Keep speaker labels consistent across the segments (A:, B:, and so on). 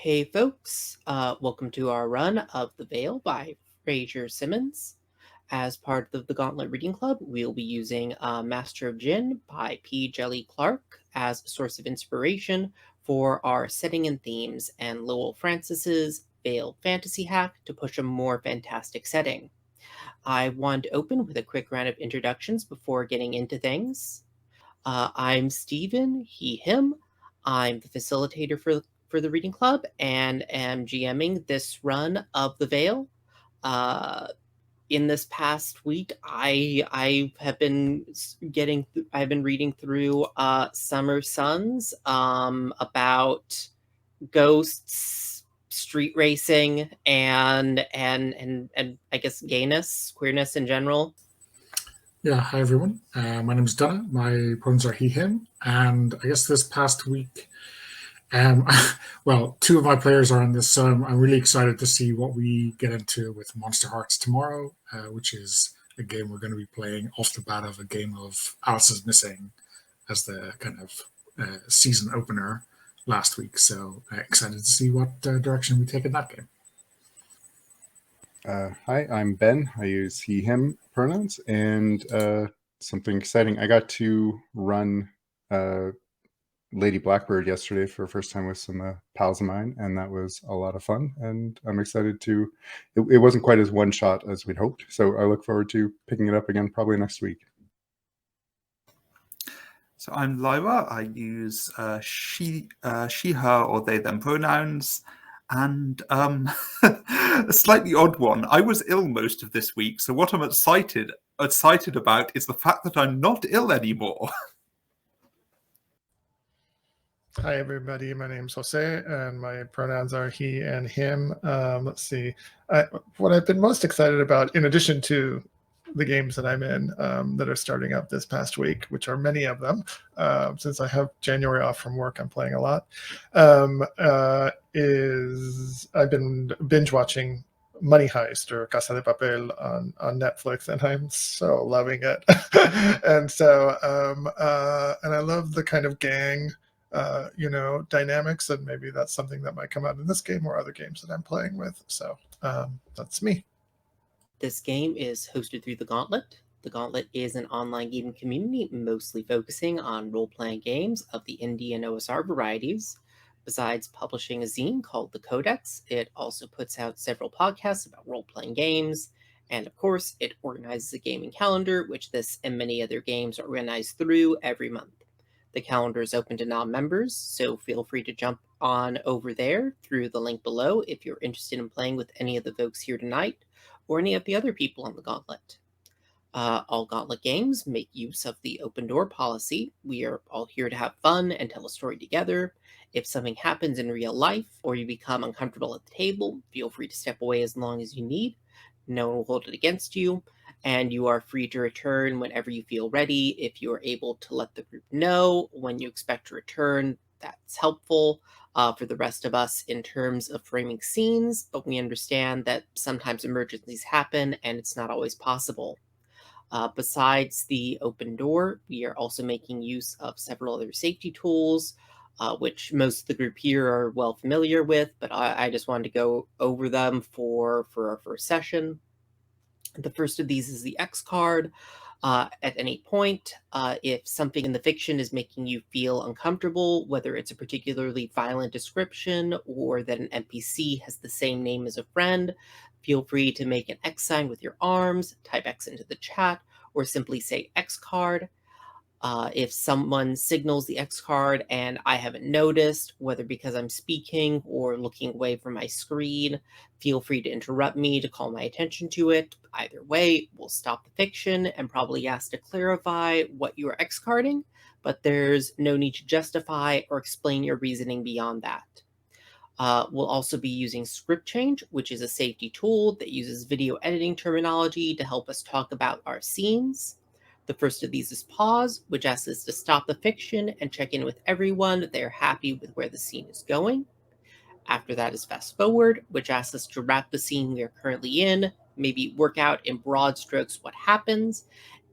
A: Hey folks, welcome to our run of The Veil by Fraser Simmons. As part of the Gauntlet Reading Club, we'll be using Master of Djinn by Djèlí Clark as a source of inspiration for our setting and themes, and Lowell Francis's Veiled Fantasy Hack to push a more fantastic setting. I wanted to open with a quick round of introductions before getting into things. I'm Steven, he, him. I'm the facilitator for the reading club and am GMing this run of The Veil. Uh, in this past week, I have been I've been reading through Summer Suns about ghosts, street racing, and I guess gayness, queerness in general.
B: Yeah, hi everyone. My name is Donogh. My pronouns are he, him. And I guess this past week, um, well, two of my players are on this, so I'm really excited to see what we get into with Monster Hearts tomorrow, which is a game we're going to be playing off the bat of a game of Alice is Missing as the kind of season opener last week. So excited to see what direction we take in that game.
C: Hi, I'm Ben. I use he, him pronouns, and something exciting. I got to run Lady Blackbird yesterday for the first time with some pals of mine, and that was a lot of fun, and I'm excited to... It wasn't quite as one-shot as we'd hoped, so I look forward to picking it up again probably next week.
D: So I'm Lyra. I use she, her, or they, them pronouns. And a slightly odd one. I was ill most of this week, so what I'm excited about is the fact that I'm not ill anymore.
E: Hi, everybody. My name's Jose, and my pronouns are he and him. Let's see. What I've been most excited about, in addition to the games that I'm in that are starting up this past week, which are many of them, since I have January off from work, I'm playing a lot, is I've been binge watching Money Heist or Casa de Papel on Netflix, and I'm so loving it. And so, and I love the kind of gang dynamics, and maybe that's something that might come out in this game or other games that I'm playing with. So that's me.
A: This game is hosted through the Gauntlet. The Gauntlet is an online gaming community mostly focusing on role-playing games of the indie and OSR varieties. Besides publishing a zine called The Codex, it also puts out several podcasts about role-playing games, and of course, it organizes a gaming calendar, which this and many other games are organized through every month. The calendar is open to non-members, so feel free to jump on over there through the link below if you're interested in playing with any of the folks here tonight, or any of the other people on the Gauntlet. All Gauntlet games make use of the open door policy. We are all here to have fun and tell a story together. If something happens in real life or you become uncomfortable at the table, feel free to step away as long as you need. No one will hold it against you, and you are free to return whenever you feel ready. If you are able to let the group know when you expect to return, that's helpful for the rest of us in terms of framing scenes, but we understand that sometimes emergencies happen and it's not always possible. Besides the open door, we are also making use of several other safety tools, which most of the group here are well familiar with, but I just wanted to go over them for our first session. The first of these is the X card. At any point, if something in the fiction is making you feel uncomfortable, whether it's a particularly violent description or that an NPC has the same name as a friend, feel free to make an X sign with your arms, type X into the chat, or simply say X card. If someone signals the X card and I haven't noticed, whether because I'm speaking or looking away from my screen, feel free to interrupt me to call my attention to it. Either way, we'll stop the fiction and probably ask to clarify what you are X carding, but there's no need to justify or explain your reasoning beyond that. We'll also be using script change, which is a safety tool that uses video editing terminology to help us talk about our scenes. The first of these is pause, which asks us to stop the fiction and check in with everyone that they're happy with where the scene is going. After that is fast forward, which asks us to wrap the scene we are currently in, maybe work out in broad strokes what happens,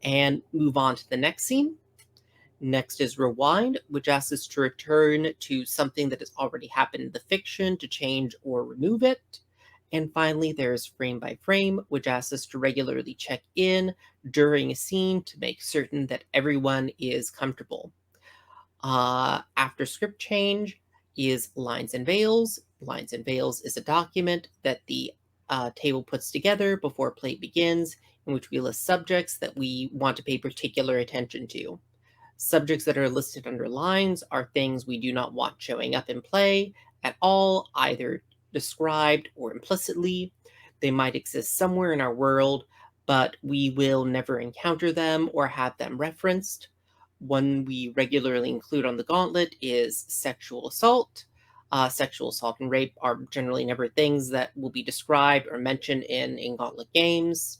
A: and move on to the next scene. Next is rewind, which asks us to return to something that has already happened in the fiction to change or remove it. And finally, there's frame by frame, which asks us to regularly check in during a scene to make certain that everyone is comfortable. After script change is lines and veils. Lines and veils is a document that the table puts together before play begins, in which we list subjects that we want to pay particular attention to. Subjects that are listed under lines are things we do not want showing up in play at all, either described or implicitly. They might exist somewhere in our world, but we will never encounter them or have them referenced. One we regularly include on the Gauntlet is sexual assault. Sexual assault and rape are generally never things that will be described or mentioned in Gauntlet games.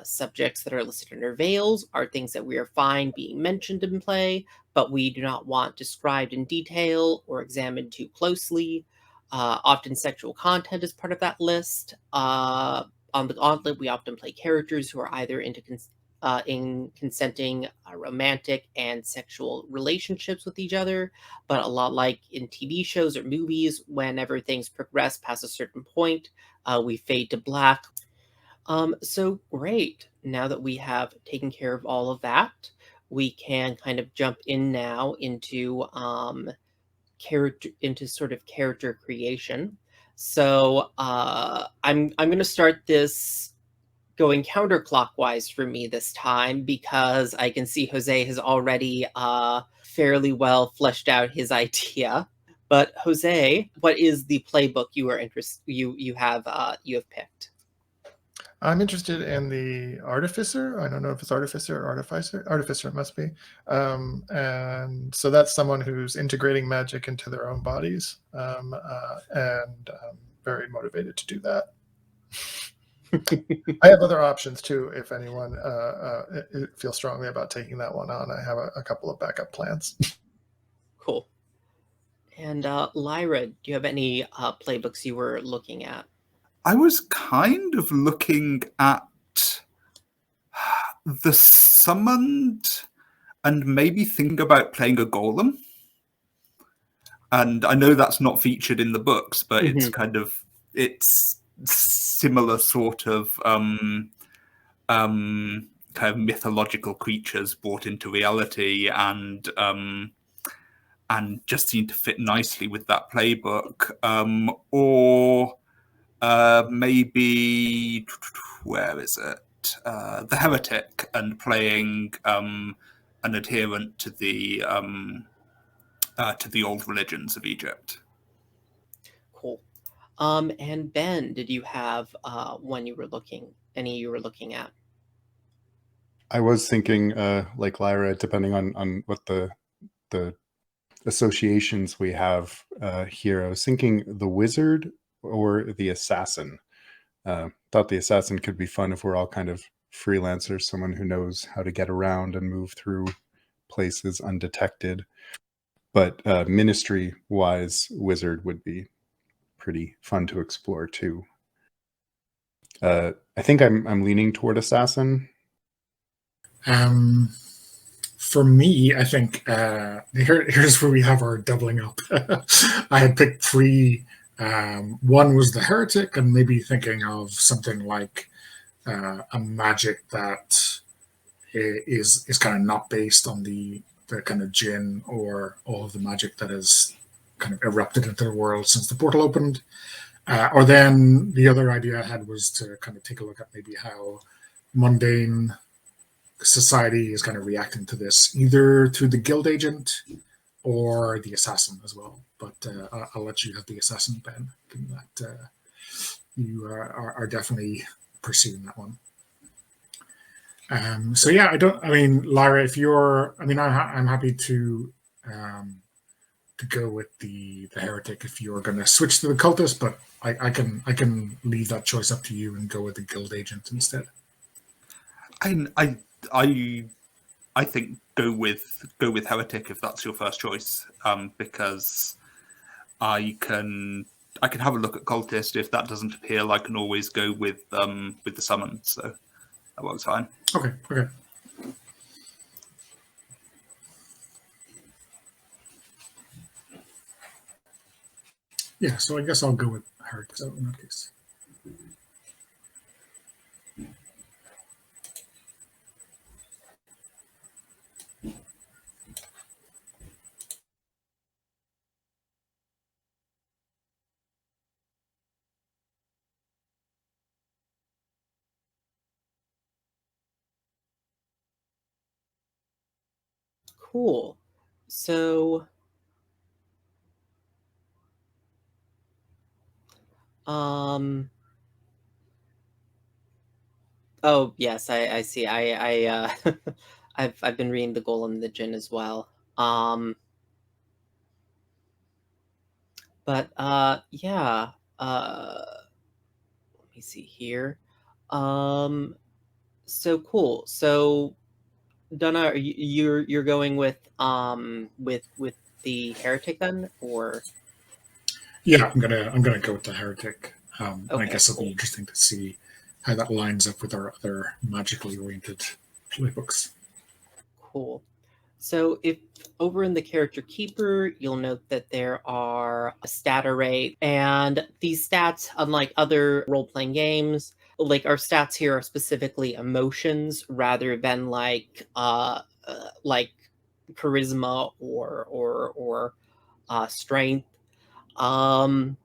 A: Subjects that are listed under veils are things that we are fine being mentioned in play, but we do not want described in detail or examined too closely. Often sexual content is part of that list. On the Gauntlet, we often play characters who are either in consenting romantic and sexual relationships with each other, but a lot like in TV shows or movies, whenever things progress past a certain point, we fade to black. So great. Now that we have taken care of all of that, we can kind of jump in now into sort of character creation. So I'm going to start this going counterclockwise for me this time, because I can see Jose has already fairly well fleshed out his idea. But Jose, what is the playbook you are you have picked?
E: I'm interested in the artificer. I don't know if it's artificer or artificer. Artificer it must be. And so that's someone who's integrating magic into their own bodies, and I'm very motivated to do that. I have other options too, if anyone feels strongly about taking that one on. I have a couple of backup plans.
A: Cool. And Lyra, do you have any playbooks you were looking at?
D: I was kind of looking at the summoned and maybe thinking about playing a golem. And I know that's not featured in the books, but it's kind of, it's similar sort of kind of mythological creatures brought into reality, and just seem to fit nicely with that playbook. Or maybe, where is it? The Heretic, and playing an adherent to the old religions of Egypt.
A: Cool. And Ben, did you have any you were looking at?
C: I was thinking, like Lyra, depending on what the associations we have here, I was thinking the wizard or the assassin. Thought the assassin could be fun if we're all kind of freelancers, someone who knows how to get around and move through places undetected. But ministry-wise, wizard would be pretty fun to explore too. I think I'm leaning toward assassin.
B: For me, I think here's where we have our doubling up. I had picked three. One was the heretic, and maybe thinking of something like a magic that is kind of not based on the kind of Djinn or all of the magic that has kind of erupted into the world since the portal opened. Or then the other idea I had was to kind of take a look at maybe how mundane society is kind of reacting to this, either through the guild agent or the assassin as well. But I'll let you have the assassin, Ben, given that you are definitely pursuing that one. So yeah, Lyra, if you're, I'm happy to go with the heretic if you're going to switch to the cultist, but I can leave that choice up to you and go with the guild agent instead.
D: I think go with heretic if that's your first choice, because I can have a look at cultist. If that doesn't appeal, I can always go with the summon. So that works fine.
B: Okay. Yeah, so I guess I'll go with heretic in that case.
A: Cool. So, oh yes, I see. I've been reading the Golem and the Djinn as well. But yeah. Let me see here. So cool. So Donna, you're going with the heretic then, or
B: Yeah, I'm gonna go with the heretic. And I
A: okay,
B: guess it'll be
A: cool.
B: interesting to see how that lines up with our other magically oriented playbooks.
A: Cool. So if over in the character keeper, you'll note that there are a stat array, and these stats, unlike other role-playing games, like our stats here are specifically emotions rather than like charisma or strength. Um,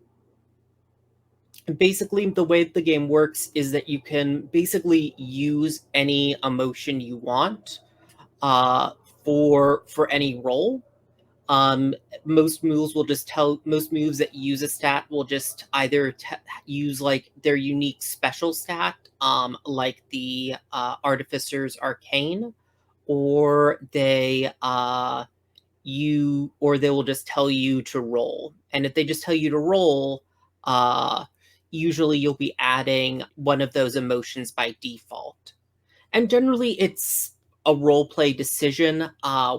A: Basically, the way the game works is that you can basically use any emotion you want uh, for any role. Um, most moves that use a stat will just either use like their unique special stat, like the Artificer's Arcane, or they will just tell you to roll. And if they just tell you to roll, uh, usually you'll be adding one of those emotions by default. And generally, it's a role play decision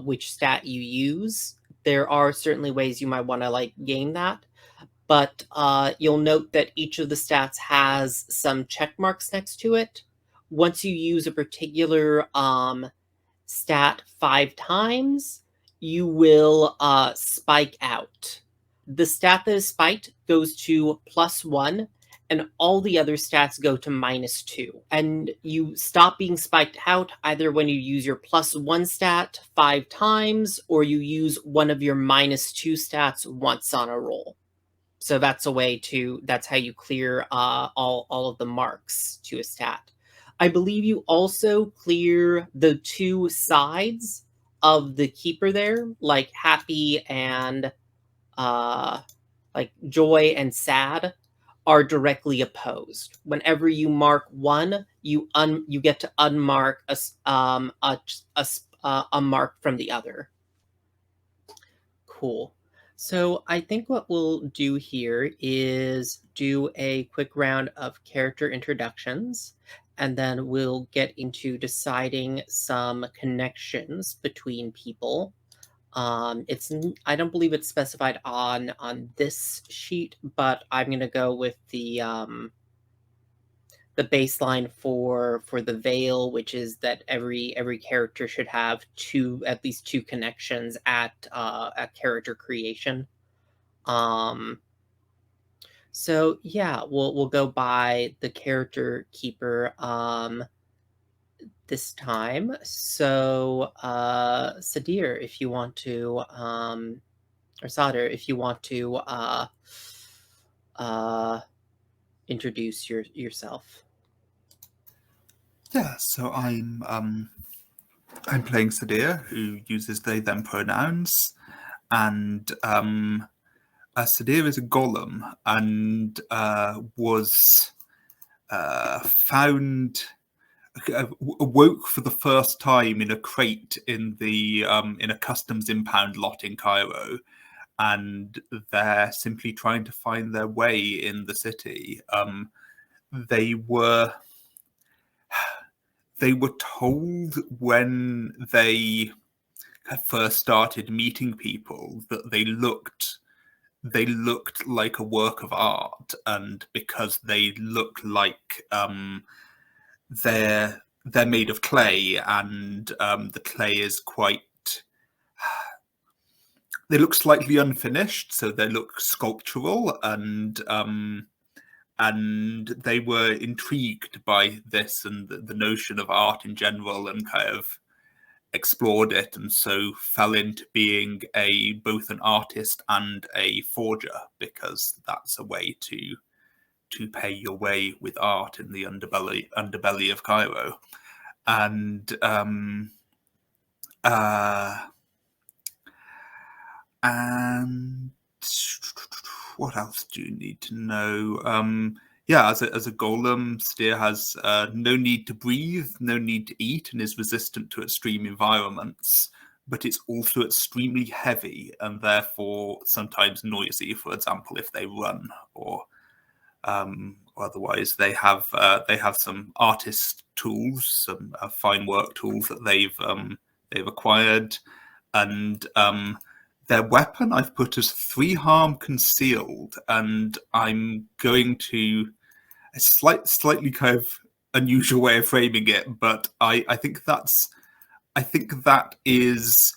A: which stat you use. There are certainly ways you might want to like game that, but you'll note that each of the stats has some check marks next to it. Once you use a particular stat 5 times, you will spike out. The stat that is spiked goes to +1, and all the other stats go to -2. And you stop being spiked out either when you use your +1 stat 5 times, or you use one of your -2 stats once on a roll. So that's how you clear all of the marks to a stat. I believe you also clear the 2 sides of the keeper there, like happy and uh, like joy and sad are directly opposed. Whenever you mark one, you get to unmark a mark from the other. Cool. So I think what we'll do here is do a quick round of character introductions, and then we'll get into deciding some connections between people. I don't believe it's specified on this sheet, but I'm gonna go with the baseline for the veil, which is that every character should have at least two connections at character creation. Um, so yeah, we'll go by the character keeper this time. So Sadir, if you want to or Sadir, if you want to uh introduce yourself.
D: Yeah, so I'm playing Sadir, who uses they them pronouns, and Sadir is a golem and was found awoke for the first time in a crate in a customs impound lot in Cairo, and they're simply trying to find their way in the city. They were told when they first started meeting people that they looked like a work of art, and because they look like they're made of clay, and the clay is quite slightly unfinished, so they look sculptural, and they were intrigued by this and the notion of art in general, and kind of explored it, and so fell into being both an artist and a forger, because that's a way to pay your way with art in the underbelly of Cairo. And what else do you need to know? Yeah, as a golem, Sadir has no need to breathe, no need to eat, and is resistant to extreme environments. But it's also extremely heavy and therefore sometimes noisy. For example, if they run or otherwise, they have some artist tools, some fine work tools that they've acquired, and their weapon I've put as 3 harm concealed, and I'm going to a slightly kind of unusual way of framing it, but I think that is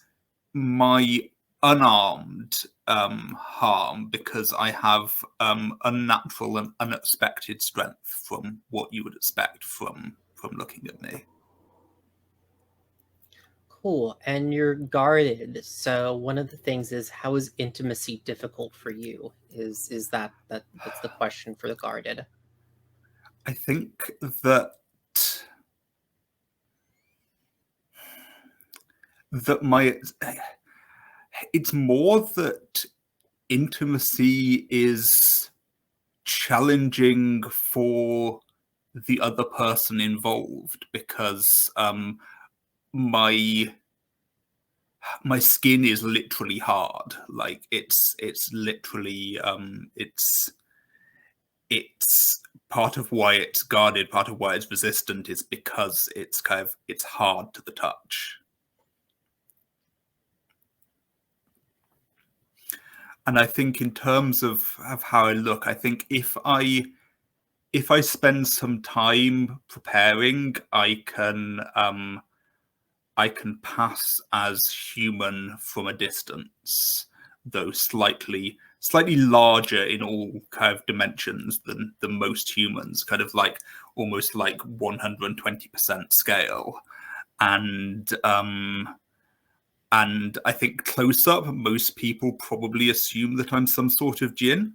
D: my unarmed harm, because I have unnatural and unexpected strength from what you would expect from looking at me.
A: Cool. And you're guarded. So one of the things is, how is intimacy difficult for you? Is that's the question for the guarded.
D: I think that it's more that intimacy is challenging for the other person involved, because my skin is literally hard. Like it's literally it's part of why it's guarded, part of why it's resistant, is because it's hard to the touch. And I think in terms of how I look, I think if I spend some time preparing, I can pass as human from a distance, though slightly larger in all kind of dimensions than most humans, kind of like almost like 120% scale. And I think close up, most people probably assume that I'm some sort of Djinn.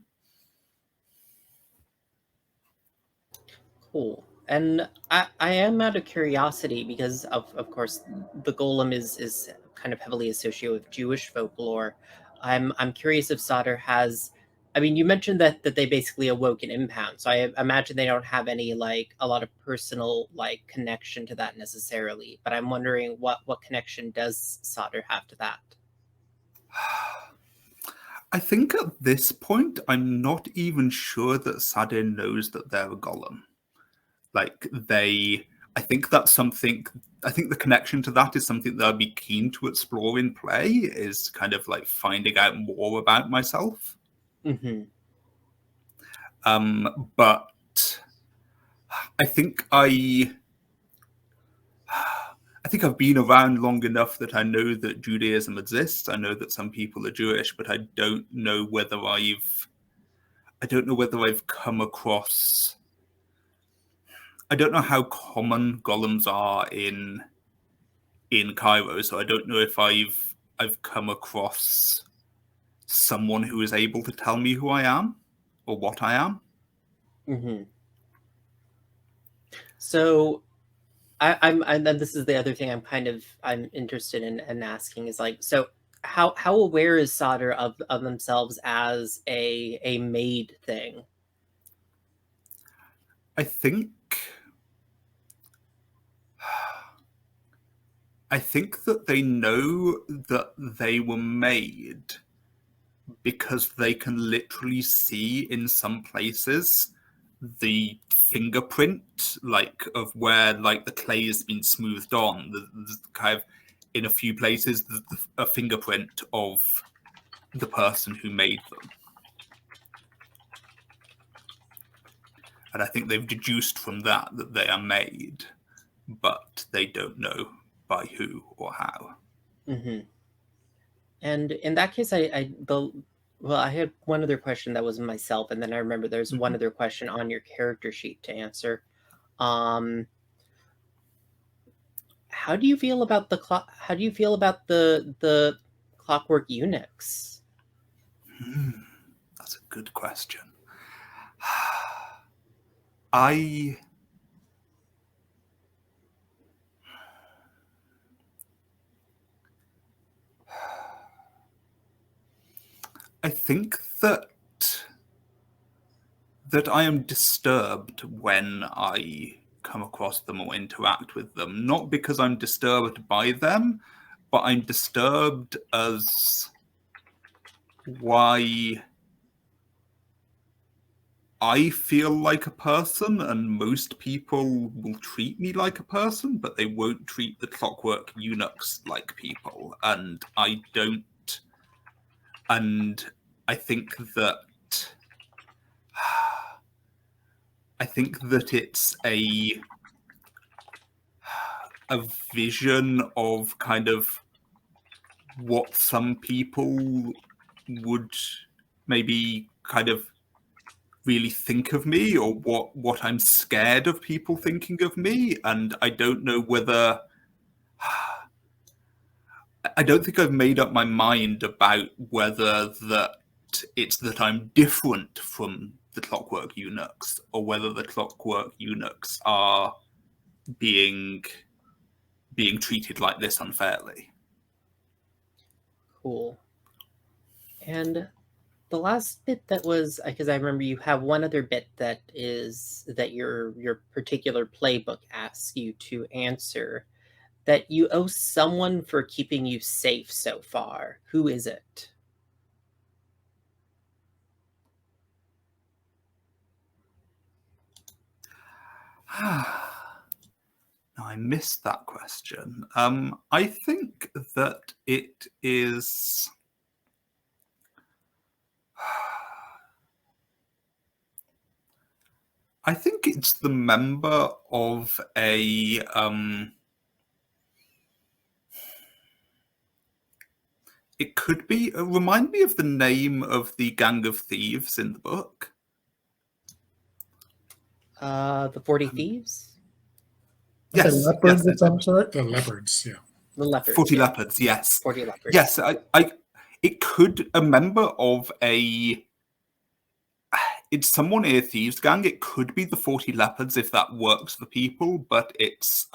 A: Cool. And I am out of curiosity, because of course the golem is kind of heavily associated with Jewish folklore. I'm curious if Sadir has. I mean, you mentioned that they basically awoke an impound, so I imagine they don't have any a lot of personal connection to that necessarily. But I'm wondering what connection does Sadir have to that?
D: I think at this point, I'm not even sure that Sadir knows that they're a golem. I think that's something. I think the connection to that is something that I'd be keen to explore in play, is kind of like finding out more about myself.
A: Mm-hmm.
D: But I think I've been around long enough that I know that Judaism exists. I know that some people are Jewish, but I don't know whether I've come across. I don't know how common golems are in Cairo, so I don't know if I've come across someone who is able to tell me who I am or what I am.
A: Mm-hmm. So I'm and this is the other thing I'm interested in asking is so how aware is Sadir of themselves as a made thing?
D: I think that they know that they were made, because they can literally see in some places the fingerprint of where the clay has been smoothed on. The kind of, in a few places, a fingerprint of the person who made them. And I think they've deduced from that they are made, but they don't know by who or how.
A: Mm-hmm. And in that case, well, I had one other question that was myself, and then I remember there's one other question on your character sheet to answer. How do you feel about How do you feel about the clockwork eunuchs?
D: That's a good question. I think that I am disturbed when I come across them or interact with them, not because I'm disturbed by them, but I'm disturbed as why I feel like a person and most people will treat me like a person, but they won't treat the clockwork eunuchs like people. And I don't. And I think that it's a vision of kind of what some people would maybe kind of really think of me, or what I'm scared of people thinking of me. And I don't know whether I don't think I've made up my mind about whether that it's that I'm different from the clockwork eunuchs, or whether the clockwork eunuchs are being treated like this unfairly.
A: Cool. And the last bit that was, because I remember you have one other bit that your particular playbook asks you to answer, that you owe someone for keeping you safe so far. Who is it?
D: Now, I missed that question. I think that it is. I think it's the member of a. It could be. Remind me of the name of the gang of thieves in the book.
A: The 40 Thieves?
E: Yes, leopards of some sort.
B: The leopards, yeah.
A: The leopards.
D: 40 leopards, yes.
A: 40 leopards.
D: Yes, it could a member of a. It's someone in a thieves gang. It could be the 40 leopards if that works for people, but it's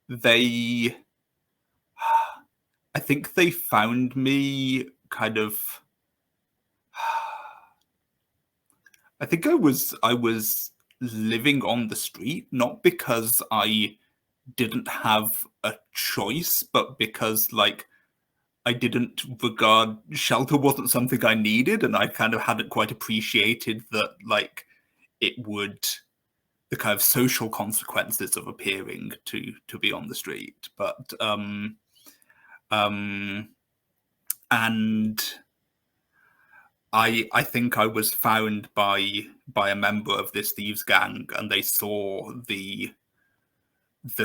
D: they. I think they found me kind of. I think I was living on the street, not because I didn't have a choice, but because like I didn't regard shelter wasn't something I needed, and I kind of hadn't quite appreciated that like it would the kind of social consequences of appearing to be on the street. But and I think I was found by a member of this thieves gang, and they saw the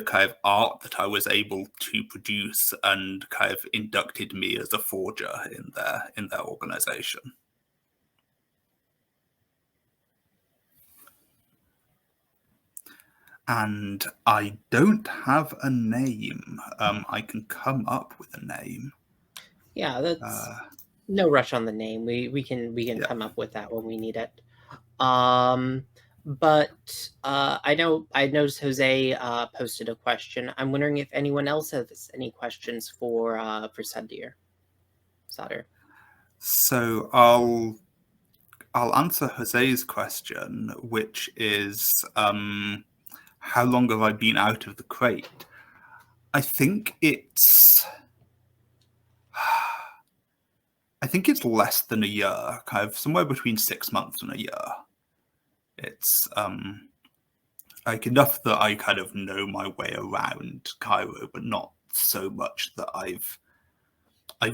D: kind of art that I was able to produce, and kind of inducted me as a forger in their organization. And I don't have a name. I can come up with a name.
A: Yeah, that's no rush on the name. We can come up with that when we need it. But I noticed Jose posted a question. I'm wondering if anyone else has any questions for Sadir.
D: So I'll answer Jose's question, which is how long have I been out of the crate? I think it's less than a year, kind of somewhere between 6 months and a year. It's like enough that I kind of know my way around Cairo, but not so much that I've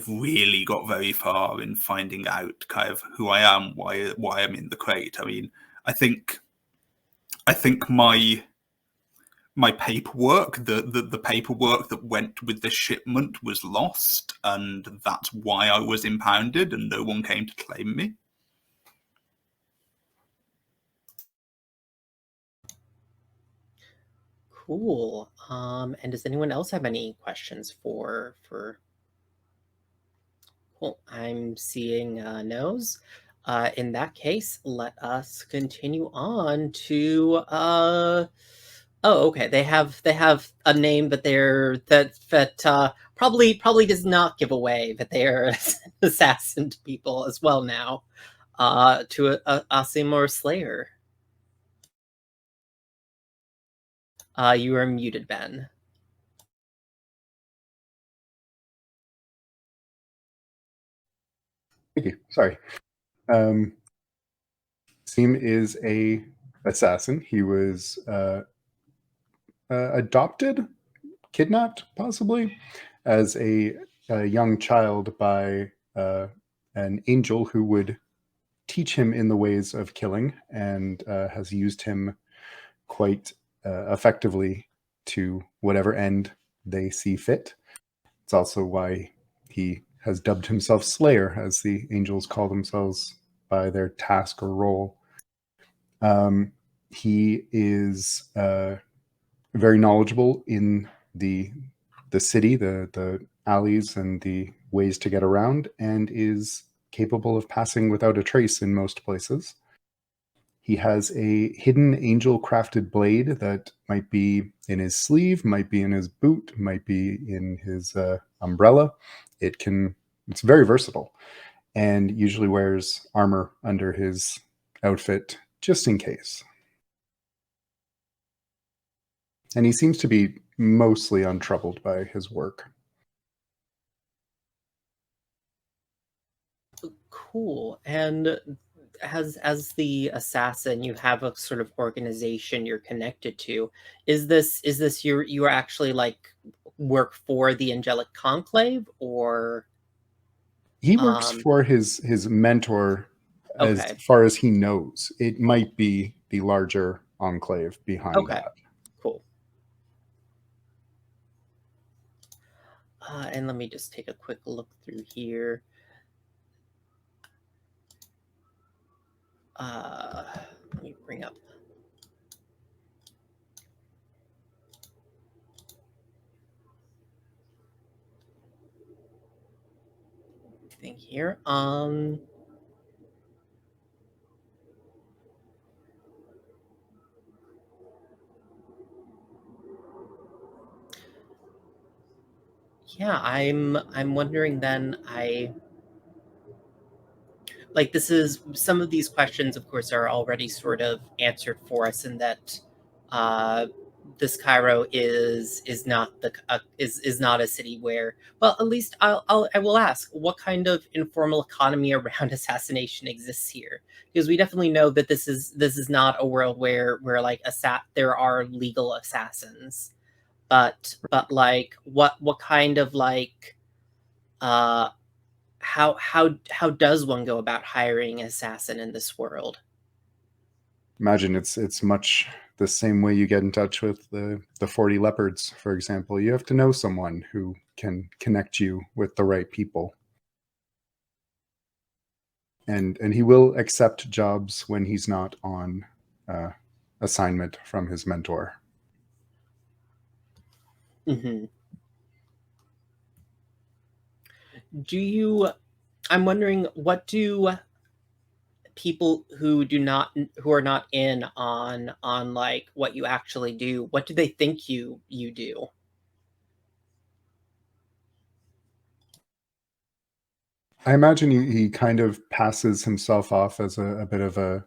D: really got very far in finding out kind of who I am, why I'm in the crate. I mean, I think my my paperwork, the paperwork that went with the shipment was lost, and that's why I was impounded and no one came to claim me.
A: Cool. And does anyone else have any questions for Cool. I'm seeing no's. In that case, let us continue on to oh, okay. They have a name that probably does not give away that they are assassin people as well now. To Aasim or Slayer. You are muted, Ben.
C: Thank you. Sorry. Aasim is a assassin. He was adopted, kidnapped, possibly, as a young child by an angel who would teach him in the ways of killing, and has used him quite effectively to whatever end they see fit. It's also why he has dubbed himself Slayer, as the angels call themselves by their task or role. He is very knowledgeable in the city, the alleys, and the ways to get around, and is capable of passing without a trace in most places. He has a hidden angel crafted blade that might be in his sleeve, might be in his boot, might be in his umbrella. It's very versatile, and usually wears armor under his outfit just in case. And he seems to be mostly untroubled by his work.
A: Cool. And as the assassin, you have a sort of organization you're connected to. Is this you are actually like work for the Angelic Conclave, or
C: He works for his mentor, as
A: okay.
C: far as he knows. It might be the larger enclave behind that.
A: Cool. And let me just take a quick look through here. Let me bring up thing here. Yeah, I'm wondering then, this is some of these questions, of course, are already sort of answered for us in that this Cairo is not is not a city where, well, at least I will ask, what kind of informal economy around assassination exists here, because we definitely know that this is not a world where like there are legal assassins, but like what kind of like how does one go about hiring an assassin in this world?
C: Imagine it's much the same way you get in touch with the 40 leopards, for example. You have to know someone who can connect you with the right people. And he will accept jobs when he's not on assignment from his mentor.
A: Mm-hmm. I'm wondering, what do people who are not in on like what you actually do, what do they think you do?
C: I imagine he kind of passes himself off as a bit of a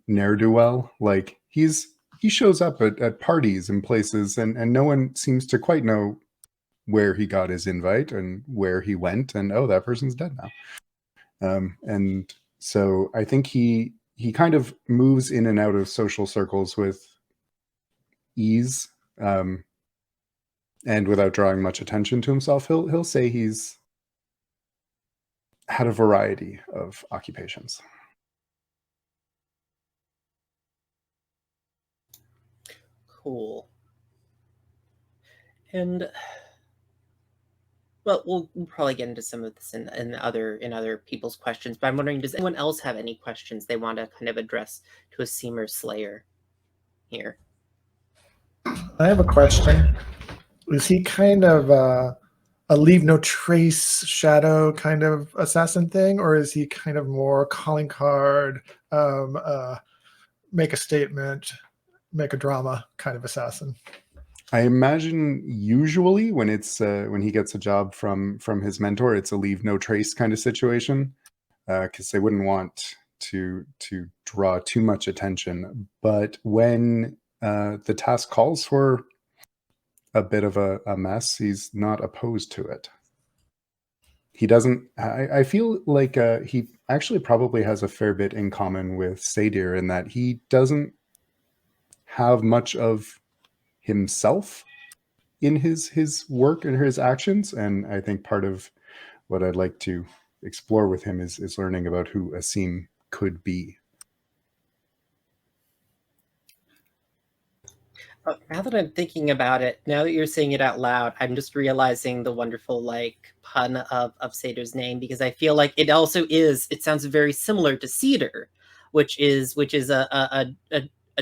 C: ne'er-do-well. Like he shows up at parties and places, and no one seems to quite know where he got his invite and where he went, and oh, that person's dead now. And so I think he kind of moves in and out of social circles with ease, and without drawing much attention to himself. He'll say he's had a variety of occupations.
A: Cool. And well, we'll probably get into some of this in other people's questions. But I'm wondering, does anyone else have any questions they want to kind of address to Aasim or Slayer here?
E: I have a question. Is he kind of a leave no trace shadow kind of assassin thing, or is he kind of more calling card, make a statement, make a drama kind of assassin?
C: I imagine usually when it's when he gets a job from his mentor, it's a leave no trace kind of situation, because they wouldn't want to draw too much attention. But when the task calls for a bit of a mess, he's not opposed to it. He doesn't. I feel like he actually probably has a fair bit in common with Sadir in that he doesn't have much of himself in his work and his actions. And I think part of what I'd like to explore with him is learning about who Aasim could be.
A: Now that I'm thinking about it, now that you're saying it out loud, I'm just realizing the wonderful like pun of Sadir's name, because I feel like it also is. It sounds very similar to Cedar, which is a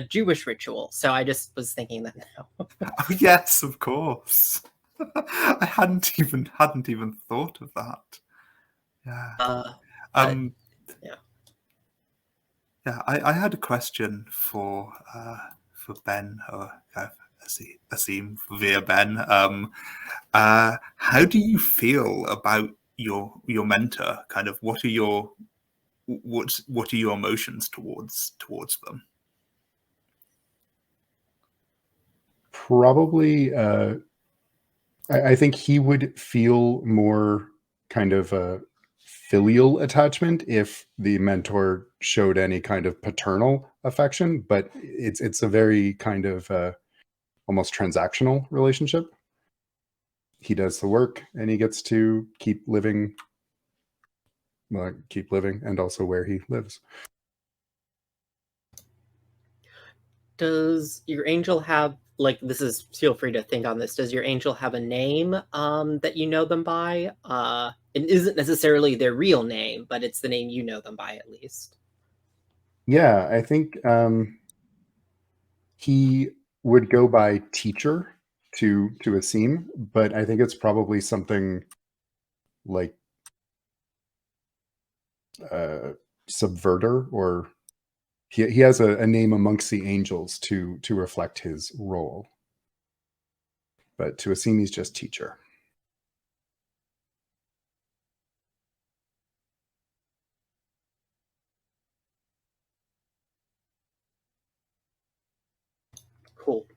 A: Jewish ritual. So I just was thinking that now.
D: Oh yes, of course. I hadn't even thought of that. Yeah.
A: Yeah.
D: Yeah. I had a question for Ben or Aasim via Ben. How do you feel about your mentor? Kind of, what are your emotions towards them?
C: Probably, I think he would feel more kind of a filial attachment if the mentor showed any kind of paternal affection, but it's a very kind of almost transactional relationship. He does the work and he gets to keep living, and also where he lives.
A: Does your angel have, like, this is, feel free to think on this, does your angel have a name that you know them by? It isn't necessarily their real name, but it's the name you know them by at least.
C: Yeah, I think he would go by teacher to Aasim, but I think it's probably something like subverter, or he has a name amongst the angels to reflect his role. But to Aasim, he's just teacher.
A: Cool.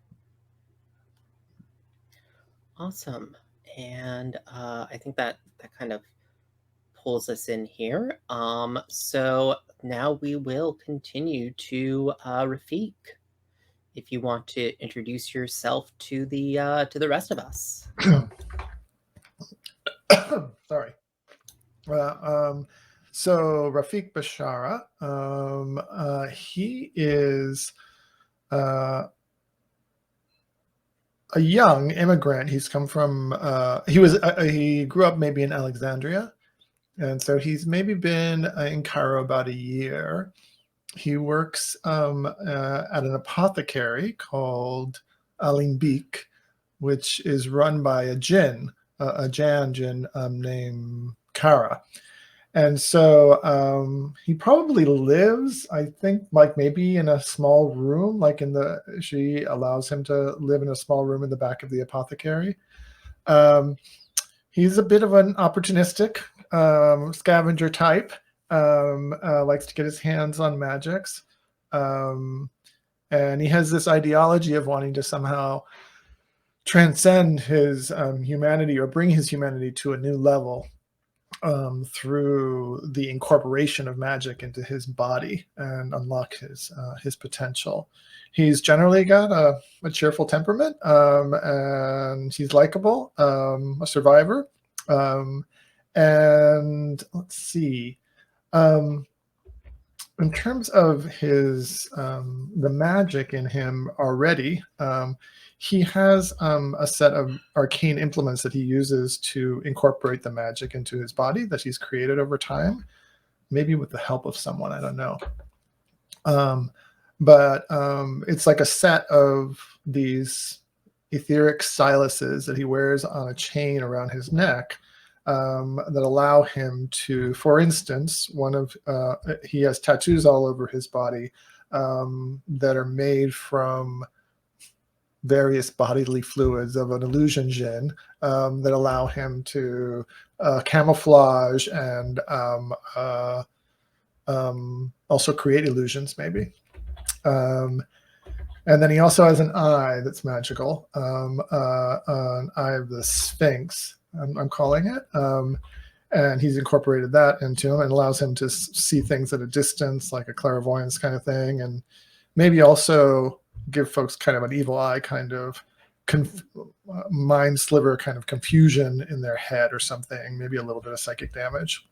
A: Awesome. And I think that kind of pulls us in here. So now we will continue to Rafiq, if you want to introduce yourself to the rest of us.
E: Sorry. So Rafiq Bashara, he is a young immigrant. He's come from he grew up maybe in Alexandria, and so he's maybe been in Cairo about a year. He works at an apothecary called Alimbik, which is run by a Djinn, a Djinn named Kara. And so he probably lives, I think, like maybe in a small room, like she allows him to live in a small room in the back of the apothecary. He's a bit of an opportunistic scavenger type, likes to get his hands on magics. And he has this ideology of wanting to somehow transcend his humanity, or bring his humanity to a new level through the incorporation of magic into his body and unlock his potential. He's generally got a cheerful temperament, and he's likable, a survivor. And let's see. in terms of his the magic in him already, he has a set of arcane implements that he uses to incorporate the magic into his body that he's created over time, maybe with the help of someone, I don't know. But it's like a set of these etheric siluses that he wears on a chain around his neck that allow him to, for instance, he has tattoos all over his body that are made from various bodily fluids of an illusion Djinn that allow him to camouflage and also create illusions, maybe. And then he also has an eye that's magical, an eye of the Sphinx, I'm calling it. And he's incorporated that into him and allows him to see things at a distance, like a clairvoyance kind of thing, and maybe also give folks kind of an evil eye kind of mind sliver kind of confusion in their head or something, maybe a little bit of psychic damage.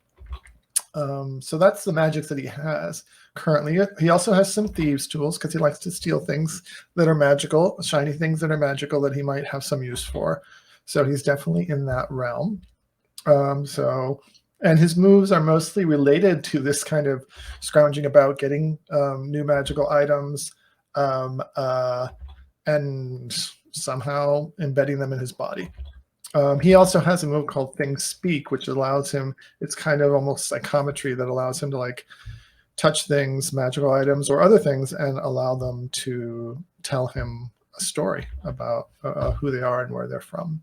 E: So that's the magics that he has currently. He also has some thieves' tools because he likes to steal things that are magical, shiny things that are magical that he might have some use for. So he's definitely in that realm. And his moves are mostly related to this kind of scrounging about, getting new magical items, and somehow embedding them in his body. He also has a move called Things Speak, which allows him, it's kind of almost psychometry that allows him to like touch things, magical items or other things, and allow them to tell him a story about who they are and where they're from.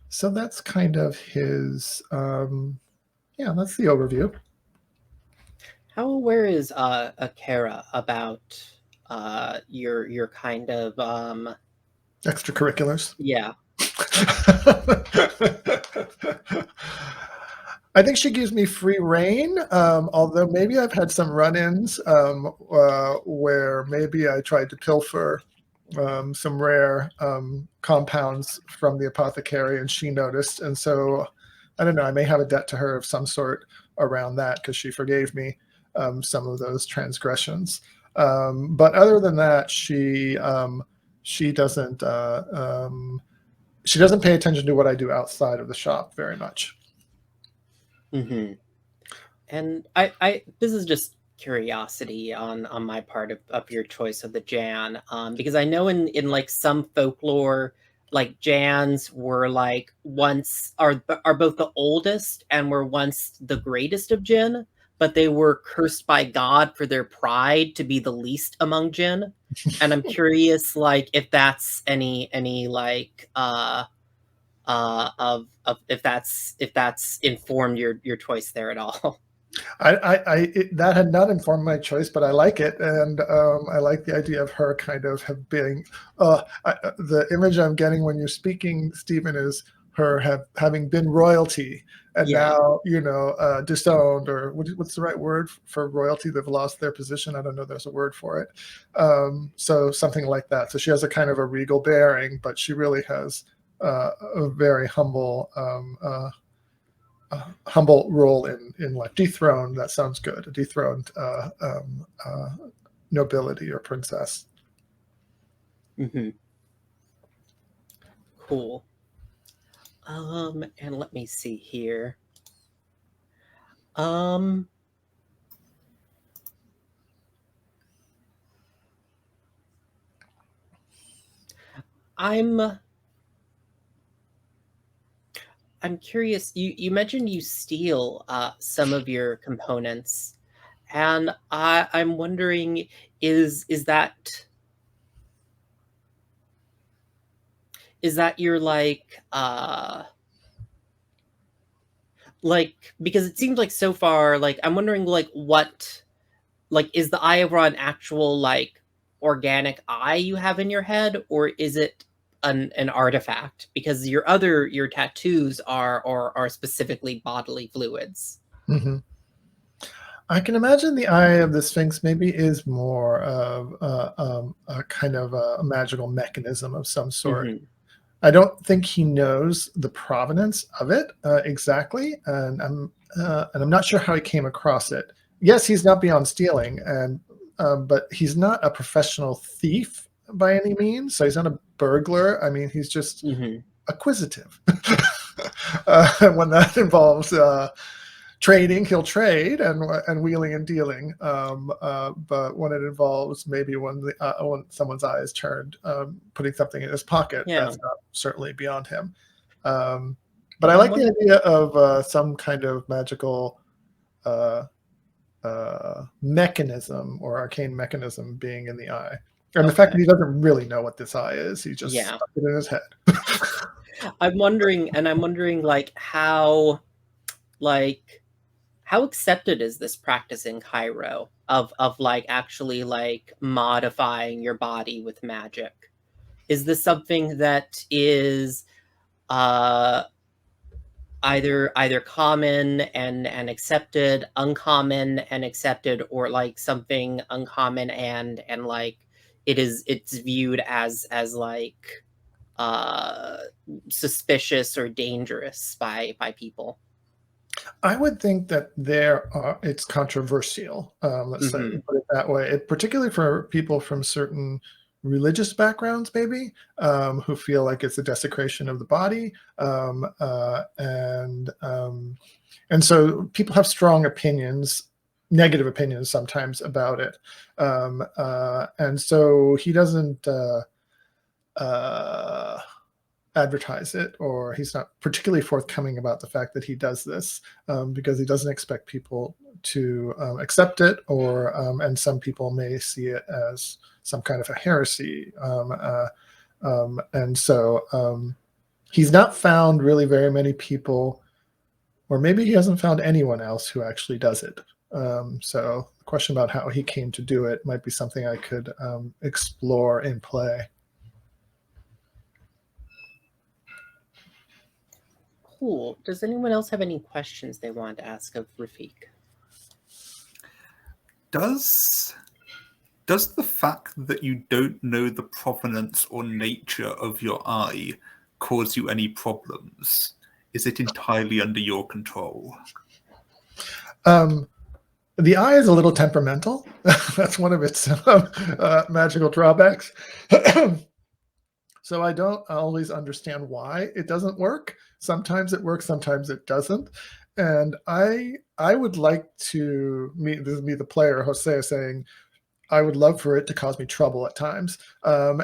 E: So that's kind of his, that's the overview.
A: How aware is Akara about your kind of
E: extracurriculars?
A: Yeah.
E: I think she gives me free reign, although maybe I've had some run-ins where maybe I tried to pilfer some rare compounds from the apothecary and she noticed. And so, I don't know, I may have a debt to her of some sort around that because she forgave me some of those transgressions. But other than that, she doesn't pay attention to what I do outside of the shop very much.
A: Mm-hmm. And I this is just curiosity on my part of your choice of the Jan, because I know in like some folklore, like Jans were like once are both the oldest and were once the greatest of Djinn, but they were cursed by God for their pride to be the least among Djinn. And I'm curious, like, if that's any like of if that's informed your choice there at all.
E: That had not informed my choice, but I like it, and I like the idea of her kind of being. The image I'm getting when you're speaking, Stephen, is her having been royalty, and now disowned, or what's the right word for royalty? They've lost their position. I don't know. There's a word for it. So something like that. So she has a kind of a regal bearing, but she really has a very humble. Humble role in like dethroned. That sounds good. A dethroned nobility or princess.
A: Mm-hmm. Cool. And let me see here. I'm curious. You mentioned you steal some of your components, and I'm wondering, is that your like because it seems like so far, like I'm wondering like what, like, is the Eye of Ra an actual like organic eye you have in your head, or is it an artifact? Because your tattoos are specifically bodily fluids.
E: Mm-hmm. I can imagine the Eye of the Sphinx maybe is more of a kind of a magical mechanism of some sort.
A: Mm-hmm.
E: I don't think he knows the provenance of it exactly, and I'm not sure how he came across it. yes, he's not beyond stealing, and but he's not a professional thief by any means. So he's not a burglar. I mean, he's just acquisitive. When that involves trading, he'll trade and wheeling and dealing. But when it involves maybe when someone's eye is turned, putting something in his pocket, that's not certainly beyond him. But I like the idea of some kind of magical mechanism or arcane mechanism being in the eye. And the fact that he doesn't really know what this eye is, he just stuck it in his head.
A: I'm wondering like how accepted is this practice in Cairo of like actually like modifying your body with magic? Is this something that is either common and accepted, uncommon and accepted, or like something uncommon and like it's viewed as like suspicious or dangerous by people?
E: I would think that it's controversial. Let's say, put it that way. Particularly for people from certain religious backgrounds, maybe, who feel like it's a desecration of the body, and so people have strong opinions, negative opinions sometimes about it, and so he doesn't advertise it, or he's not particularly forthcoming about the fact that he does this, because he doesn't expect people to accept it, or and some people may see it as some kind of a heresy, and so he's not found really very many people, or maybe he hasn't found anyone else who actually does it. So the question about how he came to do it might be something I could explore in play.
A: Cool. Does anyone else have any questions they want to ask of Rafiq?
D: Does the fact that you don't know the provenance or nature of your eye cause you any problems? Is it entirely under your control?
E: The eye is a little temperamental. That's one of its magical drawbacks. So I don't always understand why it doesn't work. Sometimes it works, sometimes it doesn't. And I would like to meet the player, Jose, saying, I would love for it to cause me trouble at times, I'm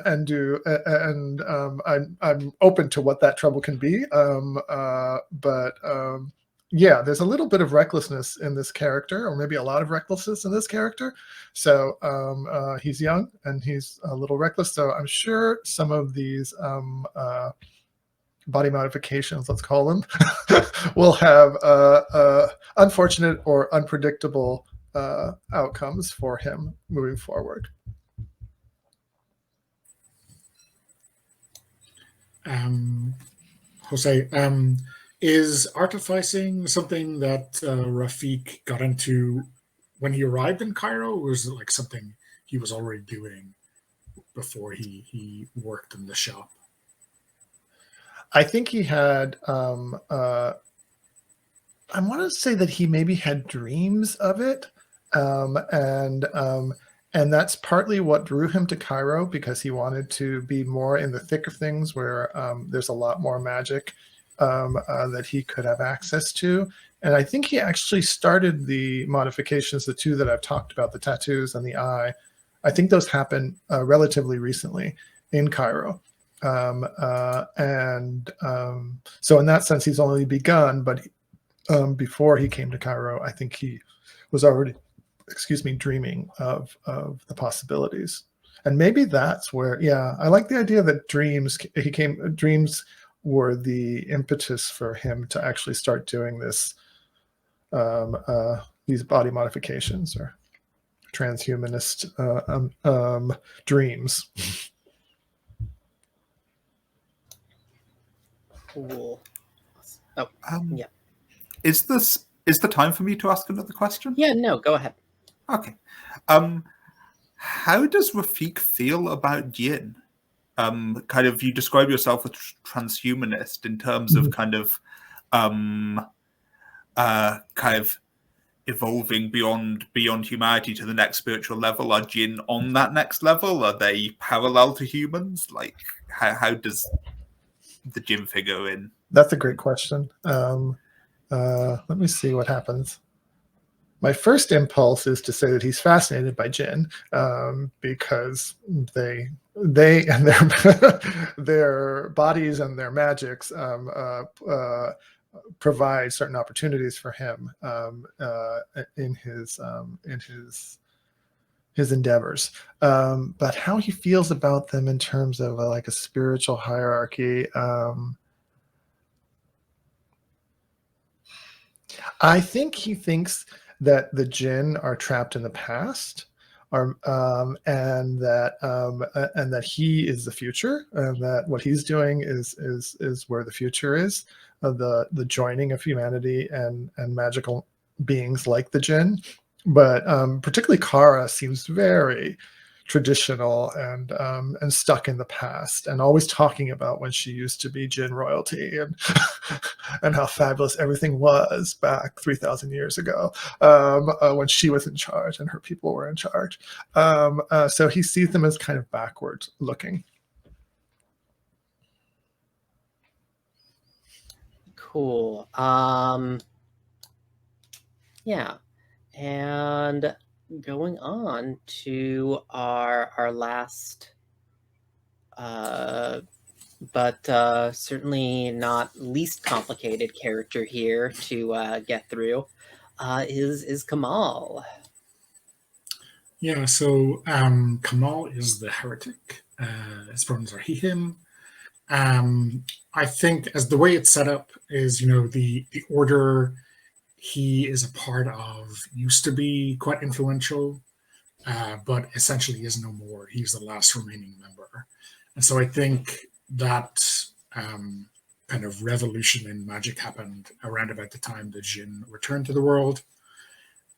E: open to what that trouble can be. Yeah, there's a little bit of recklessness in this character, or maybe a lot of recklessness in this character. So he's young and he's a little reckless. So I'm sure some of these body modifications, let's call them, will have unfortunate or unpredictable outcomes for him moving forward.
B: Jose, is artificing something that Rafiq got into when he arrived in Cairo, or was it like something he was already doing before he worked in the shop?
E: I think he had, I want to say that he maybe had dreams of it. And that's partly what drew him to Cairo, because he wanted to be more in the thick of things where there's a lot more magic that he could have access to. And I think he actually started the modifications, the two that I've talked about, the tattoos and the eye. I think those happened relatively recently in Cairo. So in that sense, he's only begun, but before he came to Cairo, I think he was already, dreaming of the possibilities. And maybe that's where, I like the idea that dreams were the impetus for him to actually start doing this, these body modifications or transhumanist dreams.
A: Cool. Oh, yeah.
D: Is the time for me to ask another question?
A: Yeah, no, go ahead.
D: Okay. How does Rafiq feel about Djinn? Kind of, you describe yourself as transhumanist in terms of kind of evolving beyond humanity to the next spiritual level? Are Djinn on that next level? Are they parallel to humans? Like, how does the Djinn figure in?
E: That's a great question. Let me see what happens. My first impulse is to say that he's fascinated by Djinn, because they and their bodies and their magics provide certain opportunities for him in his endeavors. But how he feels about them in terms of like a spiritual hierarchy, I think he thinks that the Djinn are trapped in the past, and that he is the future, and that what he's doing is where the future is, the joining of humanity and magical beings like the Djinn. But particularly Kara seems very traditional and stuck in the past, and always talking about when she used to be Djinn royalty, and and how fabulous everything was back 3,000 years ago, when she was in charge and her people were in charge. So he sees them as kind of backward looking.
A: Cool. Yeah. And going on to our last but certainly not least complicated character here to get through is Kamal.
B: Yeah, so Kamal is the heretic. His pronouns are he, him. I think as the way it's set up is, the order he is a part of used to be quite influential, but essentially is no more. He's the last remaining member. And so I think that kind of revolution in magic happened around about the time the Djinn returned to the world.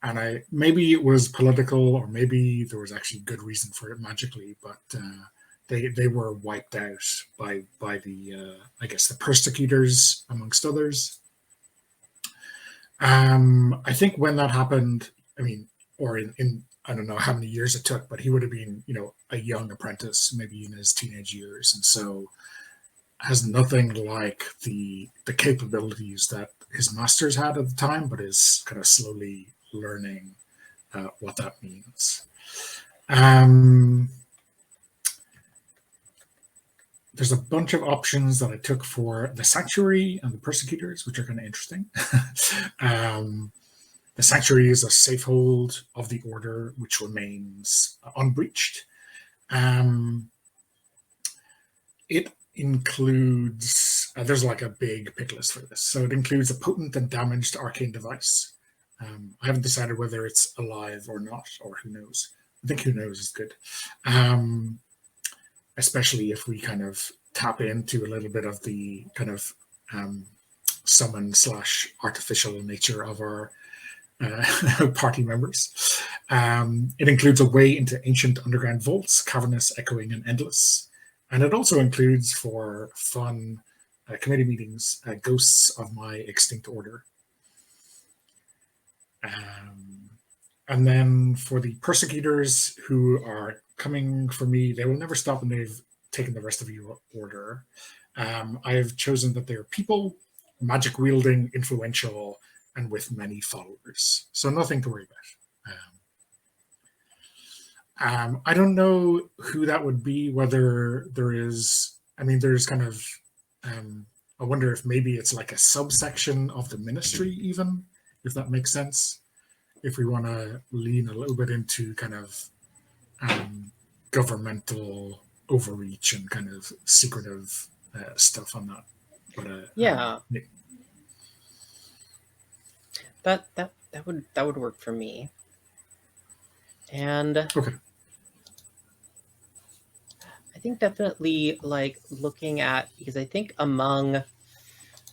B: And maybe it was political, or maybe there was actually good reason for it magically, but they were wiped out by the I guess the persecutors, amongst others. I think when that happened, or in I don't know how many years it took, but he would have been, a young apprentice, maybe in his teenage years, and so has nothing like the capabilities that his masters had at the time, but is kind of slowly learning what that means. There's a bunch of options that I took for the Sanctuary and the Persecutors, which are kind of interesting. The Sanctuary is a safe hold of the Order, which remains unbreached. It includes, there's like a big pick list for this. So it includes a potent and damaged arcane device. I haven't decided whether it's alive or not, or who knows. I think who knows is good. Especially if we kind of tap into a little bit of the kind of summon / artificial nature of our party members. It includes a way into ancient underground vaults, cavernous, echoing, and endless. And it also includes, for fun committee meetings, ghosts of my extinct order. And then for the persecutors who are coming for me, they will never stop when they've taken the rest of your order. I have chosen that they're people, magic wielding, influential, and with many followers. So nothing to worry about. I don't know who that would be, whether there is, there's kind of, I wonder if maybe it's like a subsection of the ministry even, if that makes sense. If we want to lean a little bit into kind of governmental overreach and kind of secretive stuff on that. But
A: yeah. That would work for me. And
B: okay.
A: I think definitely like looking at, because I think among,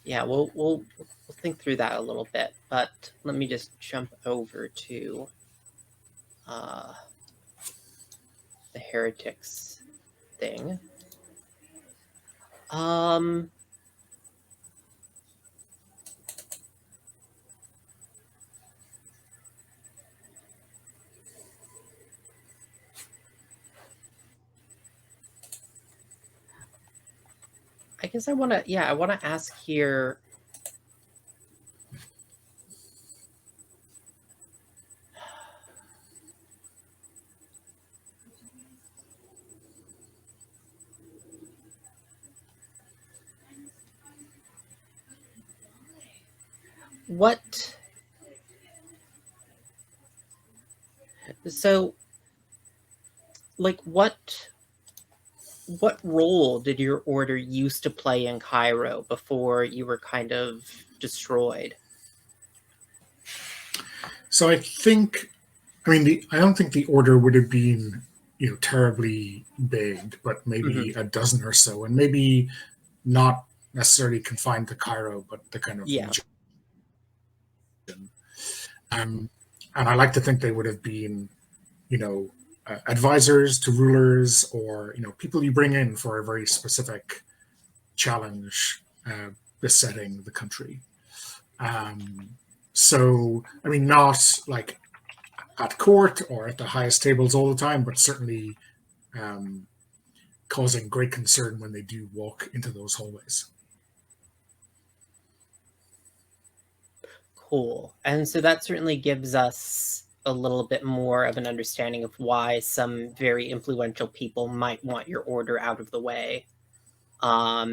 A: we'll think through that a little bit, but let me just jump over to the heretics thing. guess I want to ask here. What what role did your order used to play in Cairo before you were kind of destroyed?
B: So I don't think the order would have been, terribly big, but maybe a dozen or so, and maybe not necessarily confined to Cairo, but the kind of region. And I like to think they would have been, advisors to rulers, or people you bring in for a very specific challenge besetting the country. So I mean, not like at court or at the highest tables all the time, but certainly causing great concern when they do walk into those hallways.
A: Cool. And so that certainly gives us a little bit more of an understanding of why some very influential people might want your order out of the way,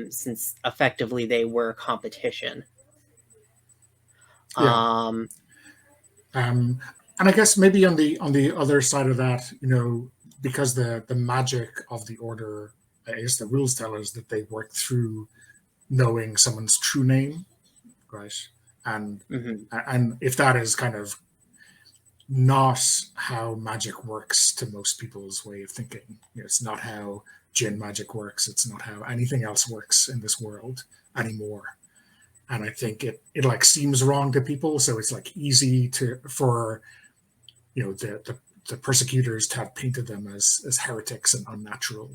A: since effectively they were competition.
B: Yeah. And I guess maybe on the other side of that, because the magic of the order, I guess the rules tell us that they work through knowing someone's true name, right? And if that is kind of not how magic works to most people's way of thinking, it's not how Djinn magic works. It's not how anything else works in this world anymore. And I think it like seems wrong to people, so it's like easy for the persecutors to have painted them as heretics and unnatural.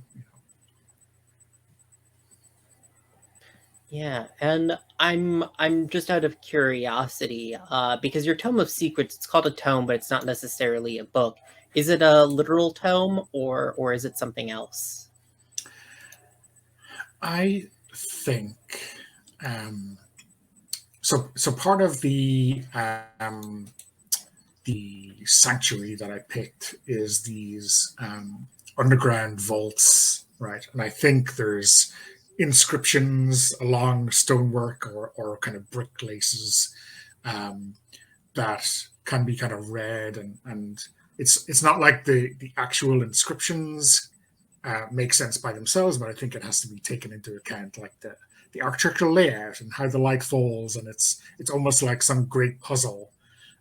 A: Yeah, and I'm just out of curiosity, because your Tome of Secrets, it's called a tome, but it's not necessarily a book. Is it a literal tome, or is it something else?
B: I think so part of the sanctuary that I picked is these underground vaults, right? And I think there's inscriptions along stonework or kind of brick laces that can be kind of read, and it's not like the actual inscriptions make sense by themselves, but I think it has to be taken into account, like the architectural layout and how the light falls, and it's almost like some great puzzle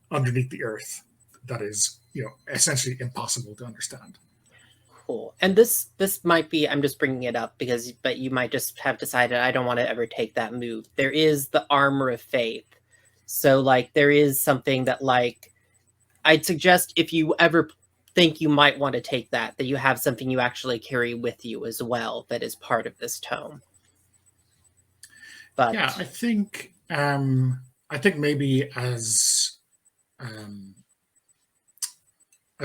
B: underneath the earth that is essentially impossible to understand.
A: Cool. And this might be, I'm just bringing it up but you might just have decided I don't want to ever take that move. There is the Armor of Faith. So like there is something that like I'd suggest if you ever think you might want to take that you have something you actually carry with you as well that is part of this tome. But
B: yeah, I think maybe as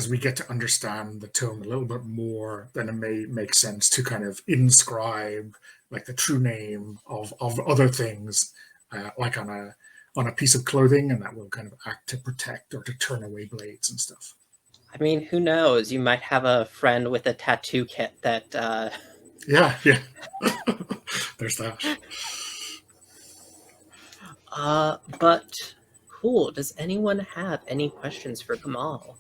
B: we get to understand the tome a little bit more, then it may make sense to kind of inscribe like the true name of other things, like on a piece of clothing, and that will kind of act to protect or to turn away blades and stuff.
A: I mean, who knows? You might have a friend with a tattoo kit that...
B: Yeah. There's that.
A: But cool. Does anyone have any questions for Kamal?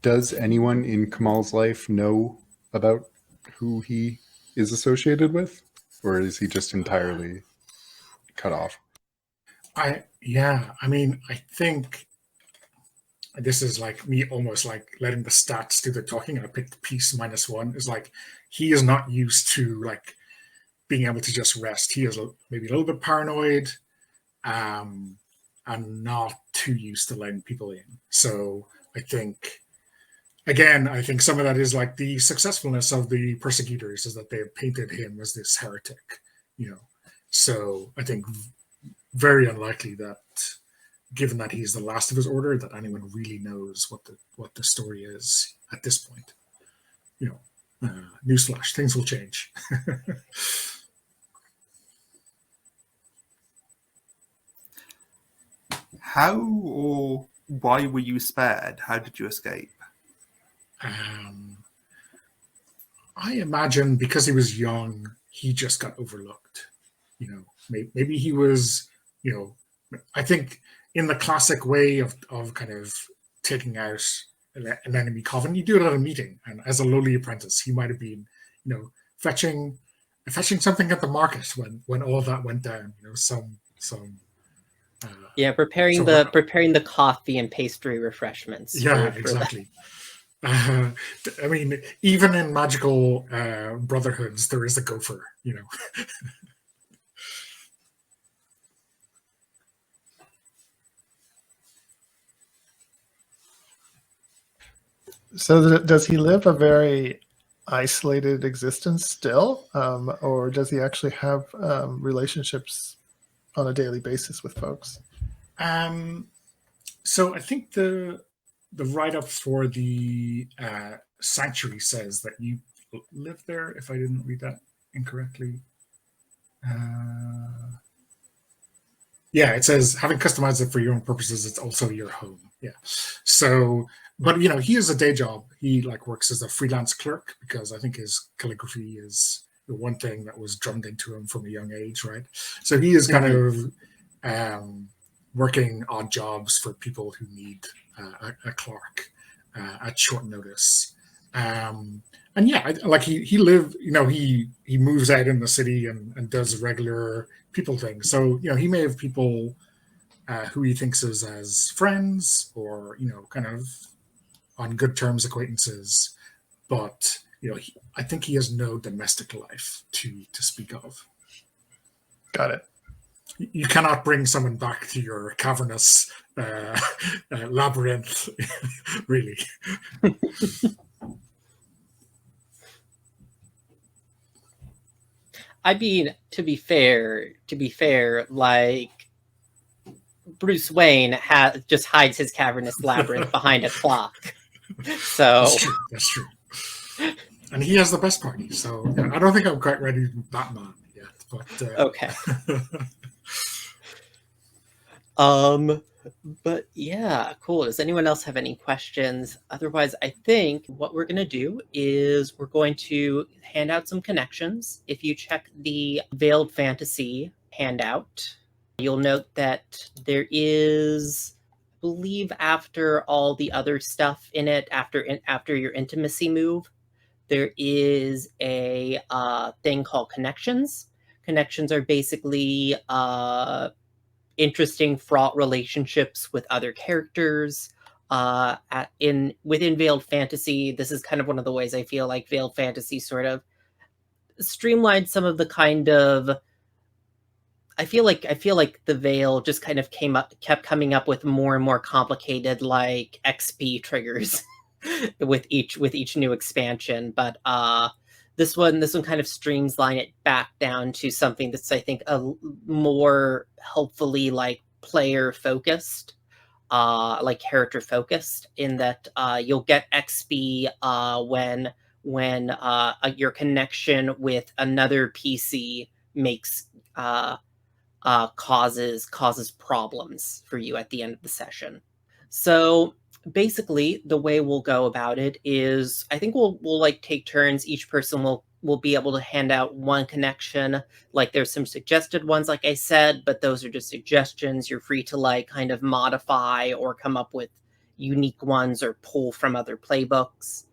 C: Does anyone in Kamal's life know about who he is associated with? Or is he just entirely cut off?
B: I think this is like me almost like letting the stats do the talking. I picked peace -1. Is like he is not used to like being able to just rest. He is maybe a little bit paranoid, and not too used to letting people in. So I think some of that is like the successfulness of the persecutors is that they have painted him as this heretic, So I think very unlikely that given that he's the last of his order, that anyone really knows what the story is at this point. Newsflash, things will change.
D: How or why were you spared? How did you escape?
B: I imagine because he was young, he just got overlooked. Maybe he was, I think in the classic way of kind of taking out an enemy coven, you do it at a meeting. And as a lowly apprentice, he might have been, fetching something at the market when all that went down.
A: Preparing the coffee and pastry refreshments.
B: Yeah, exactly. I mean, even in magical brotherhoods, there is a gopher.
E: So does he live a very isolated existence still, or does he actually have relationships on a daily basis with folks?
B: So I think the write-up for the sanctuary says that you live there, if I didn't read that incorrectly. Yeah, it says, having customized it for your own purposes, it's also your home. Yeah. So, but he has a day job. He works as a freelance clerk because I think his calligraphy is the one thing that was drummed into him from a young age, right? So he is kind of working odd jobs for people who need a clerk at short notice. And yeah, he lived, he moves out in the city and does regular people things. So, he may have people who he thinks is as friends or, kind of on good terms acquaintances. But, I think he has no domestic life to speak of.
E: Got it.
B: You cannot bring someone back to your cavernous labyrinth, really.
A: I mean, to be fair, Bruce Wayne just hides his cavernous labyrinth behind a clock. So
B: that's true. And he has the best party. So I don't think I'm quite ready to be Batman yet. But
A: okay. But yeah, cool. Does anyone else have any questions? Otherwise, I think what we're going to do is we're going to hand out some connections. If you check the Veiled Fantasy handout, you'll note that there is, I believe, after all the other stuff in it, after your intimacy move, there is a thing called connections. Connections are basically interesting, fraught relationships with other characters. Within Veiled Fantasy, this is kind of one of the ways I feel like Veiled Fantasy sort of streamlined some of the kind of. I feel like the Veil just kind of kept coming up with more and more complicated XP triggers with each new expansion, but this one kind of streamlines it back down to something that's, I think, a more helpfully player focused, character focused, in that you'll get XP when your connection with another PC makes causes problems for you at the end of the session. So basically, the way we'll go about it is, I think we'll take turns. Each person will be able to hand out one connection. There's some suggested ones, like I said, but those are just suggestions. You're free to kind of modify or come up with unique ones or pull from other playbooks.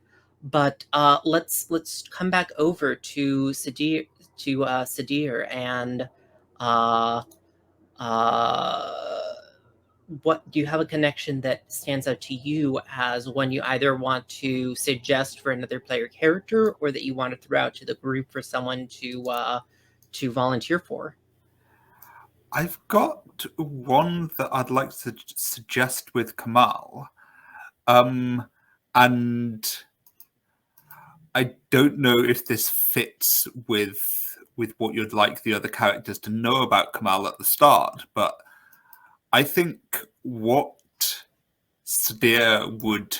A: But let's come back over to Sadir and what do you have a connection that stands out to you as one you either want to suggest for another player character, or that you want to throw out to the group for someone to volunteer for?
D: I've got one that I'd like to suggest with Kamal, and I don't know if this fits with what you'd like the other characters to know about Kamal at the start, but I think what Sadir would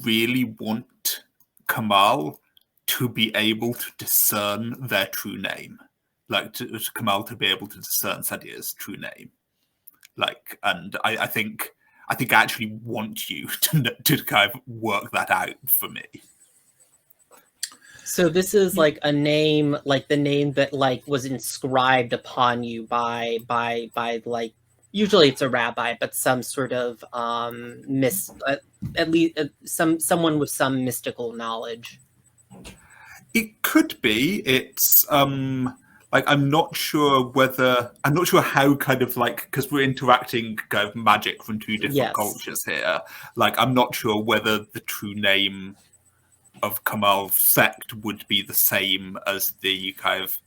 D: really want Kamal to be able to discern their true name, like to Kamal to be able to discern Sadir's true name, like, and I think I actually want you to kind of work that out for me.
A: So this is like a name, like the name that like was inscribed upon you by like, usually it's a rabbi, but some sort of at least someone with some mystical knowledge.
D: It could be. It's like I'm not sure how kind of like, because we're interacting kind of magic from two different cultures here. Like I'm not sure whether the true name of Kamal's sect would be the same as the kind of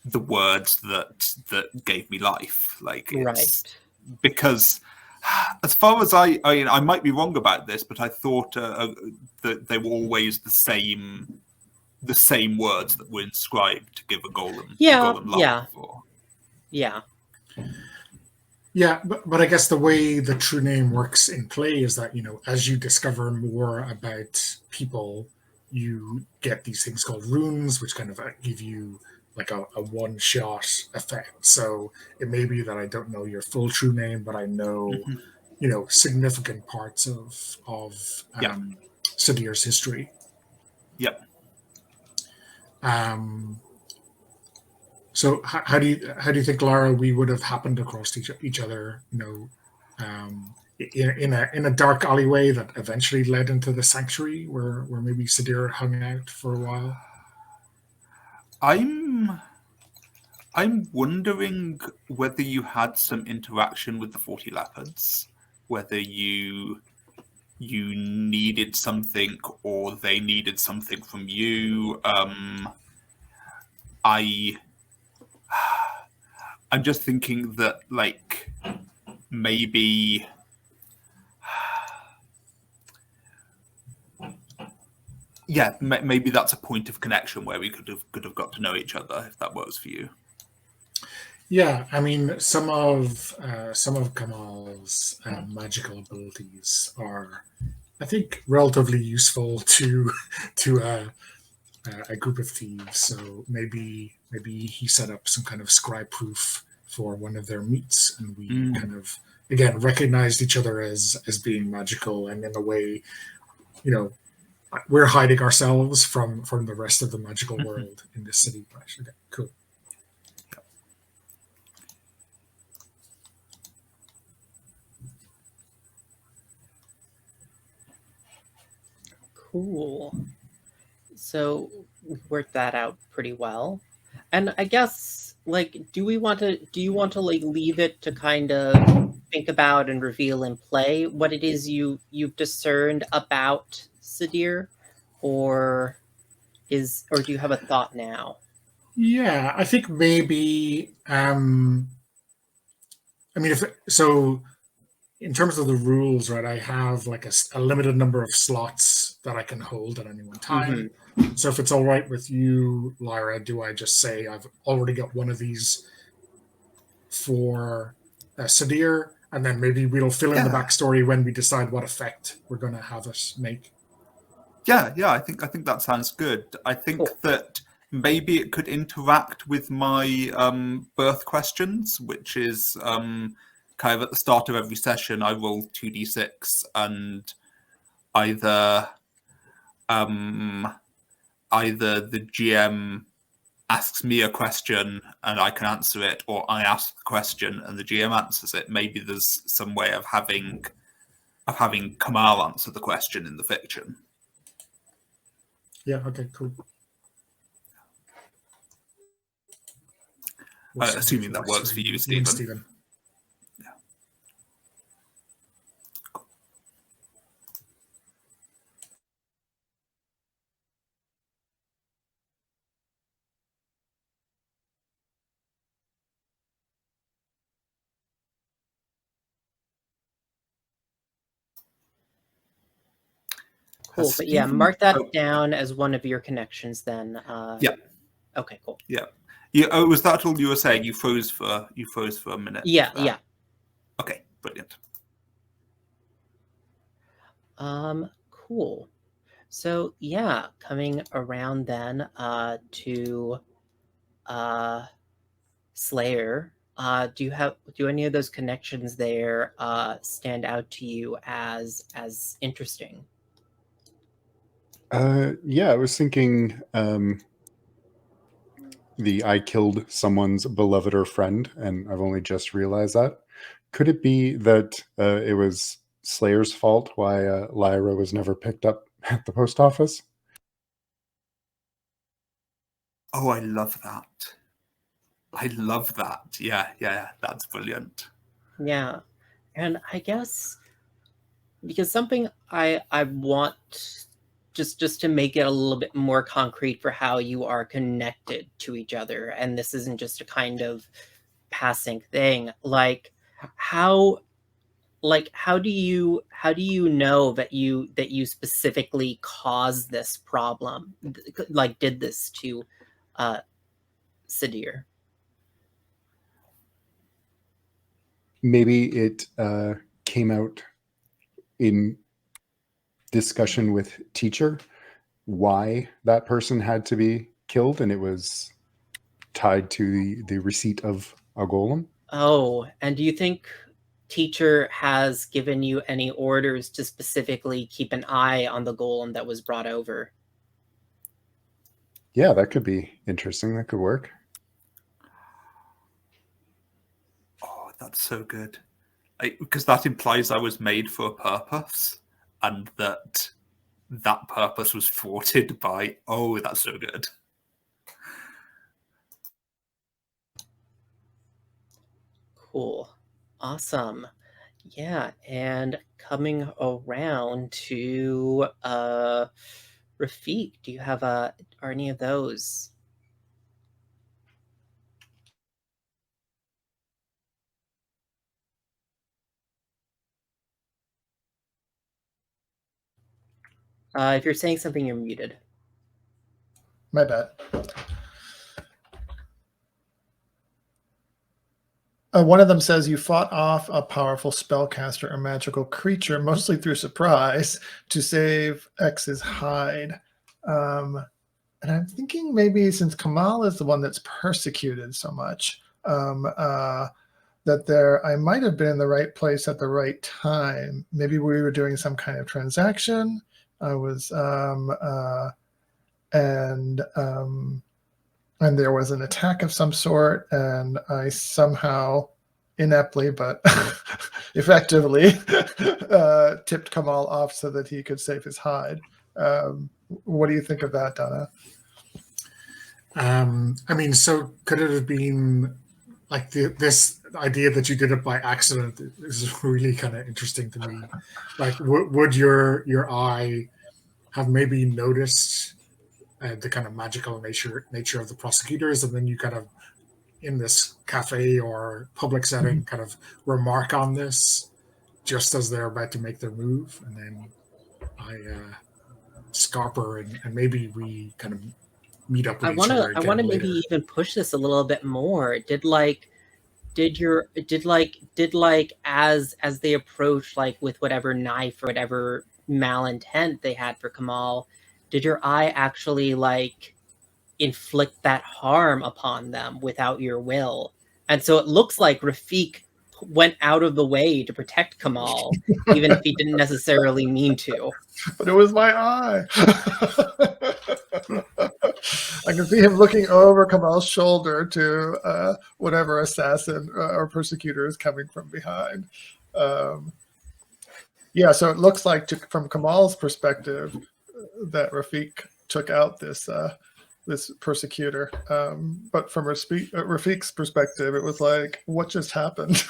D: the words that gave me life. Like it's because as far as I might be wrong about this, but I thought that they were always the same words that were inscribed to give a golem life.
B: Yeah, but I guess the way the true name works in play is that, you know, as you discover more about people, you get these things called runes, which kind of give you like a one-shot effect. So it may be that I don't know your full true name, but I know, you know, significant parts of Sadir's history.
D: Yep.
B: So how do you think, Lyra, we would have happened across each other, you know, in a dark alleyway that eventually led into the sanctuary where maybe Sadir hung out for a while?
D: I'm wondering whether you had some interaction with the 40 Leopards, whether you needed something or they needed something from you. I'm just thinking that, like, maybe maybe that's a point of connection where we could have got to know each other, if that works for you.
B: Yeah, I mean, some of Kamal's magical abilities are, I think, relatively useful to a group of thieves. So maybe he set up some kind of scry proof for one of their meets, and we kind of again recognized each other as being magical, and in a way, you know, we're hiding ourselves from the rest of the magical world in this city. Okay, cool.
A: Cool. So we worked that out pretty well. And I guess, like, do you want to like leave it to kind of think about and reveal and play what it is you've discerned about Sadir, or do you have a thought now?
B: Yeah, I think maybe. I mean, in terms of the rules, right, I have like a limited number of slots that I can hold at any one time. So if it's all right with you, Lyra, do I just say I've already got one of these for Sadir, and then maybe we'll fill in the backstory when we decide what effect we're going to have it make?
D: Yeah, I think that sounds good. I think that maybe it could interact with my birth questions, which is kind of at the start of every session, I roll 2d6, and either the GM asks me a question and I can answer it, or I ask the question and the GM answers it. Maybe there's some way of having Kamal answer the question in the fiction.
B: Yeah. Okay. Cool.
D: Assuming that works for you, Stephen.
A: Cool, but yeah, mark that down as one of your connections then.
D: Yeah.
A: Okay, cool.
D: Yeah. You, oh, was that all you were saying? You froze for a minute.
A: Yeah,
D: there.
A: yeah.
D: Okay, brilliant.
A: Cool. So yeah, coming around then to Slayer. Do any of those connections there stand out to you as interesting?
C: Yeah, I was thinking I killed someone's beloved or friend, and I've only just realized that. Could it be that it was Slayer's fault why Lyra was never picked up at the post office?
D: Oh, I love that. I love that. Yeah, that's brilliant.
A: Yeah, and I guess because something I want just to make it a little bit more concrete for how you are connected to each other, and this isn't just a kind of passing thing. How how do you know that you specifically caused this problem, like did this to Sadir?
C: Maybe it came out in discussion with teacher why that person had to be killed, and it was tied to the receipt of a golem.
A: Oh, and do you think teacher has given you any orders to specifically keep an eye on the golem that was brought over?
C: Yeah, that could be interesting. That could work.
D: Oh, that's so good. Because that implies I was made for a purpose, and that purpose was thwarted by. Oh, that's so good.
A: Cool. Awesome. Yeah, and coming around to Rafiq, do you have are any of those? If you're saying something, you're muted.
E: My bad. One of them says you fought off a powerful spellcaster or magical creature, mostly through surprise, to save X's hide. And I'm thinking maybe since Kamal is the one that's persecuted so much, that I might have been in the right place at the right time. Maybe we were doing some kind of transaction. I was, and there was an attack of some sort, and I somehow, ineptly but effectively, tipped Kamal off so that he could save his hide. What do you think of that, Donna?
B: I mean, so could it have been like this idea that you did it by accident is really kind of interesting to me. Like, would your eye have maybe noticed the kind of magical nature of the prosecutors, and then you kind of in this cafe or public setting kind of remark on this just as they're about to make their move, and then I scarper and maybe we kind of meet up with each other again.
A: I want to
B: later.
A: maybe even push this a little bit more. As they approach, like with whatever knife or whatever malintent they had for Kamal, did your eye actually like inflict that harm upon them without your will? And so it looks like Rafiq went out of the way to protect Kamal, even if he didn't necessarily mean to.
E: But it was my eye. I can see him looking over Kamal's shoulder to whatever assassin or persecutor is coming from behind. Yeah, so it looks like from Kamal's perspective that Rafiq took out this persecutor. But from Rafiq's perspective, it was like, what just happened?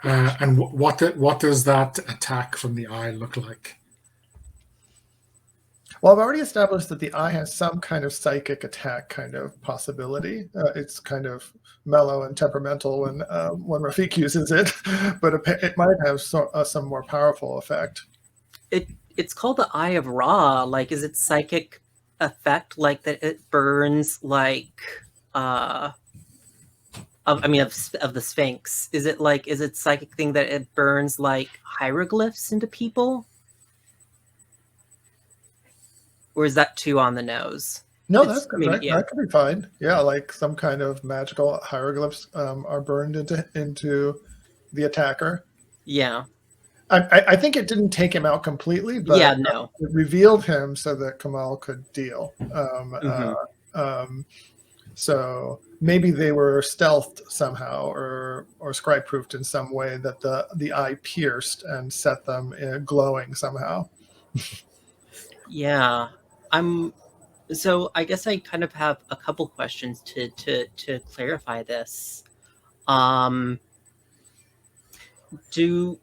B: And what does that attack from the eye look like?
E: Well, I've already established that the eye has some kind of psychic attack kind of possibility. It's kind of mellow and temperamental when Rafiq uses it, but it might have some more powerful effect.
A: It's called the Eye of Ra. Like, is it psychic effect, like that it burns like of the Sphinx? Is it psychic thing that it burns like hieroglyphs into people? Or is that too on the nose?
E: No,
A: It's maybe, yeah.
E: that could be fine. Yeah, like some kind of magical hieroglyphs are burned into the attacker.
A: Yeah.
E: I think it didn't take him out completely, but
A: Yeah, no.
E: it revealed him so that Kamal could deal. So maybe they were stealthed somehow or scribe proofed in some way that the eye pierced and set them glowing somehow.
A: Yeah. So I guess I kind of have a couple questions to clarify this. Do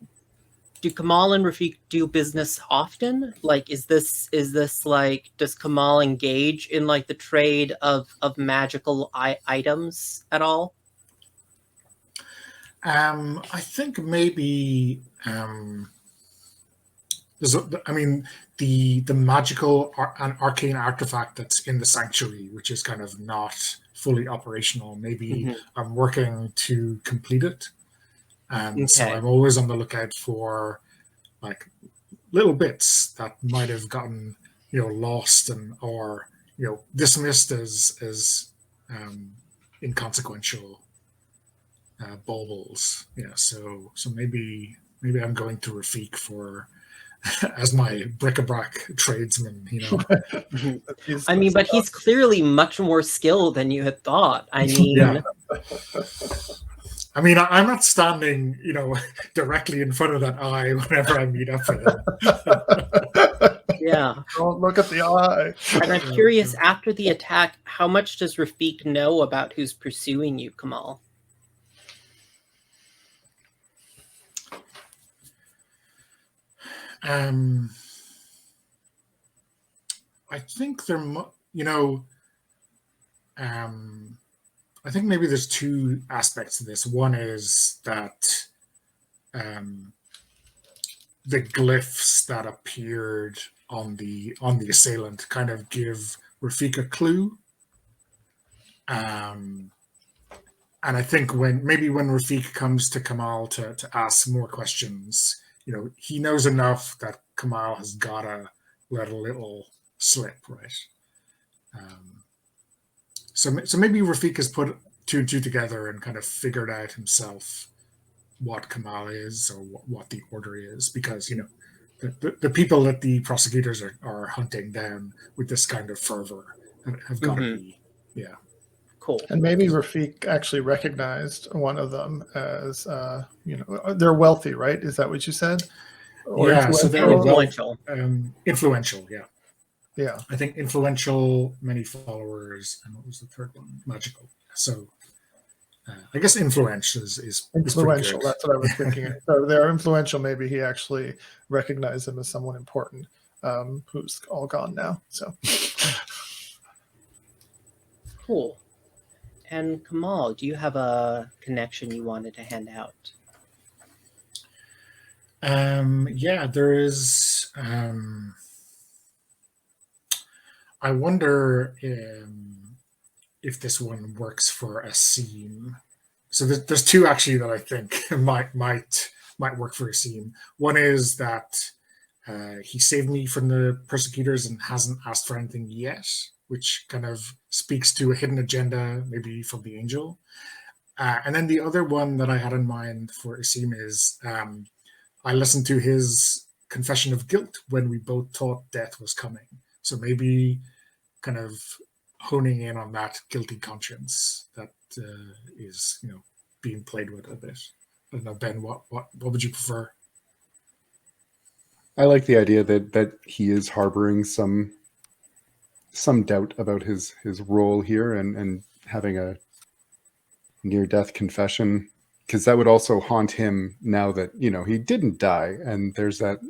A: Kamal and Rafiq do business often? Like, is this like, does Kamal engage in like the trade of magical items at all?
B: I think maybe the magical and arcane artifact that's in the sanctuary, which is kind of not fully operational. Maybe I'm working to complete it. And so I'm always on the lookout for like little bits that might have gotten, lost or dismissed as inconsequential baubles. Yeah, so maybe I'm going to Rafiq for as my bric-a-brac tradesman.
A: I mean, but he's clearly much more skilled than you had thought. I mean,
B: yeah. I mean, I'm not standing, directly in front of that eye whenever I meet up with him.
A: Yeah.
E: Don't look at the eye.
A: And I'm curious, after the attack, how much does Rafiq know about who's pursuing you, Kamal?
B: I think I think maybe there's two aspects to this. One is that the glyphs that appeared on the assailant kind of give Rafiq a clue. And I think when Rafiq comes to Kamal to ask more questions, he knows enough that Kamal has gotta let a little slip, right? So maybe Rafiq has put two and two together and kind of figured out himself what Kamal is or what the order is, because the people that the prosecutors are hunting down with this kind of fervor have got to be, yeah.
A: Cool.
E: And maybe Rafiq actually recognized one of them as, they're wealthy, right? Is that what you said?
B: Or yeah, so they're
A: influential.
B: Influential, yeah.
E: Yeah.
B: I think influential, many followers, and what was the third one? Magical. So I guess influential is
E: influential. That's what I was thinking. So they're influential. Maybe he actually recognized them as someone important, who's all gone now. So
A: cool. And Kamal, do you have a connection you wanted to hand out?
B: Yeah, there is. I wonder if this one works for Aasim. So there's two actually that I think might work for Aasim. One is that he saved me from the persecutors and hasn't asked for anything yet, which kind of speaks to a hidden agenda, maybe from the angel. And then the other one that I had in mind for Aasim is I listened to his confession of guilt when we both thought death was coming. So maybe kind of honing in on that guilty conscience that is, being played with a bit. I don't know, Ben, what would you prefer?
C: I like the idea that he is harboring some doubt about his role here and having a near-death confession, because that would also haunt him now that he didn't die and there's that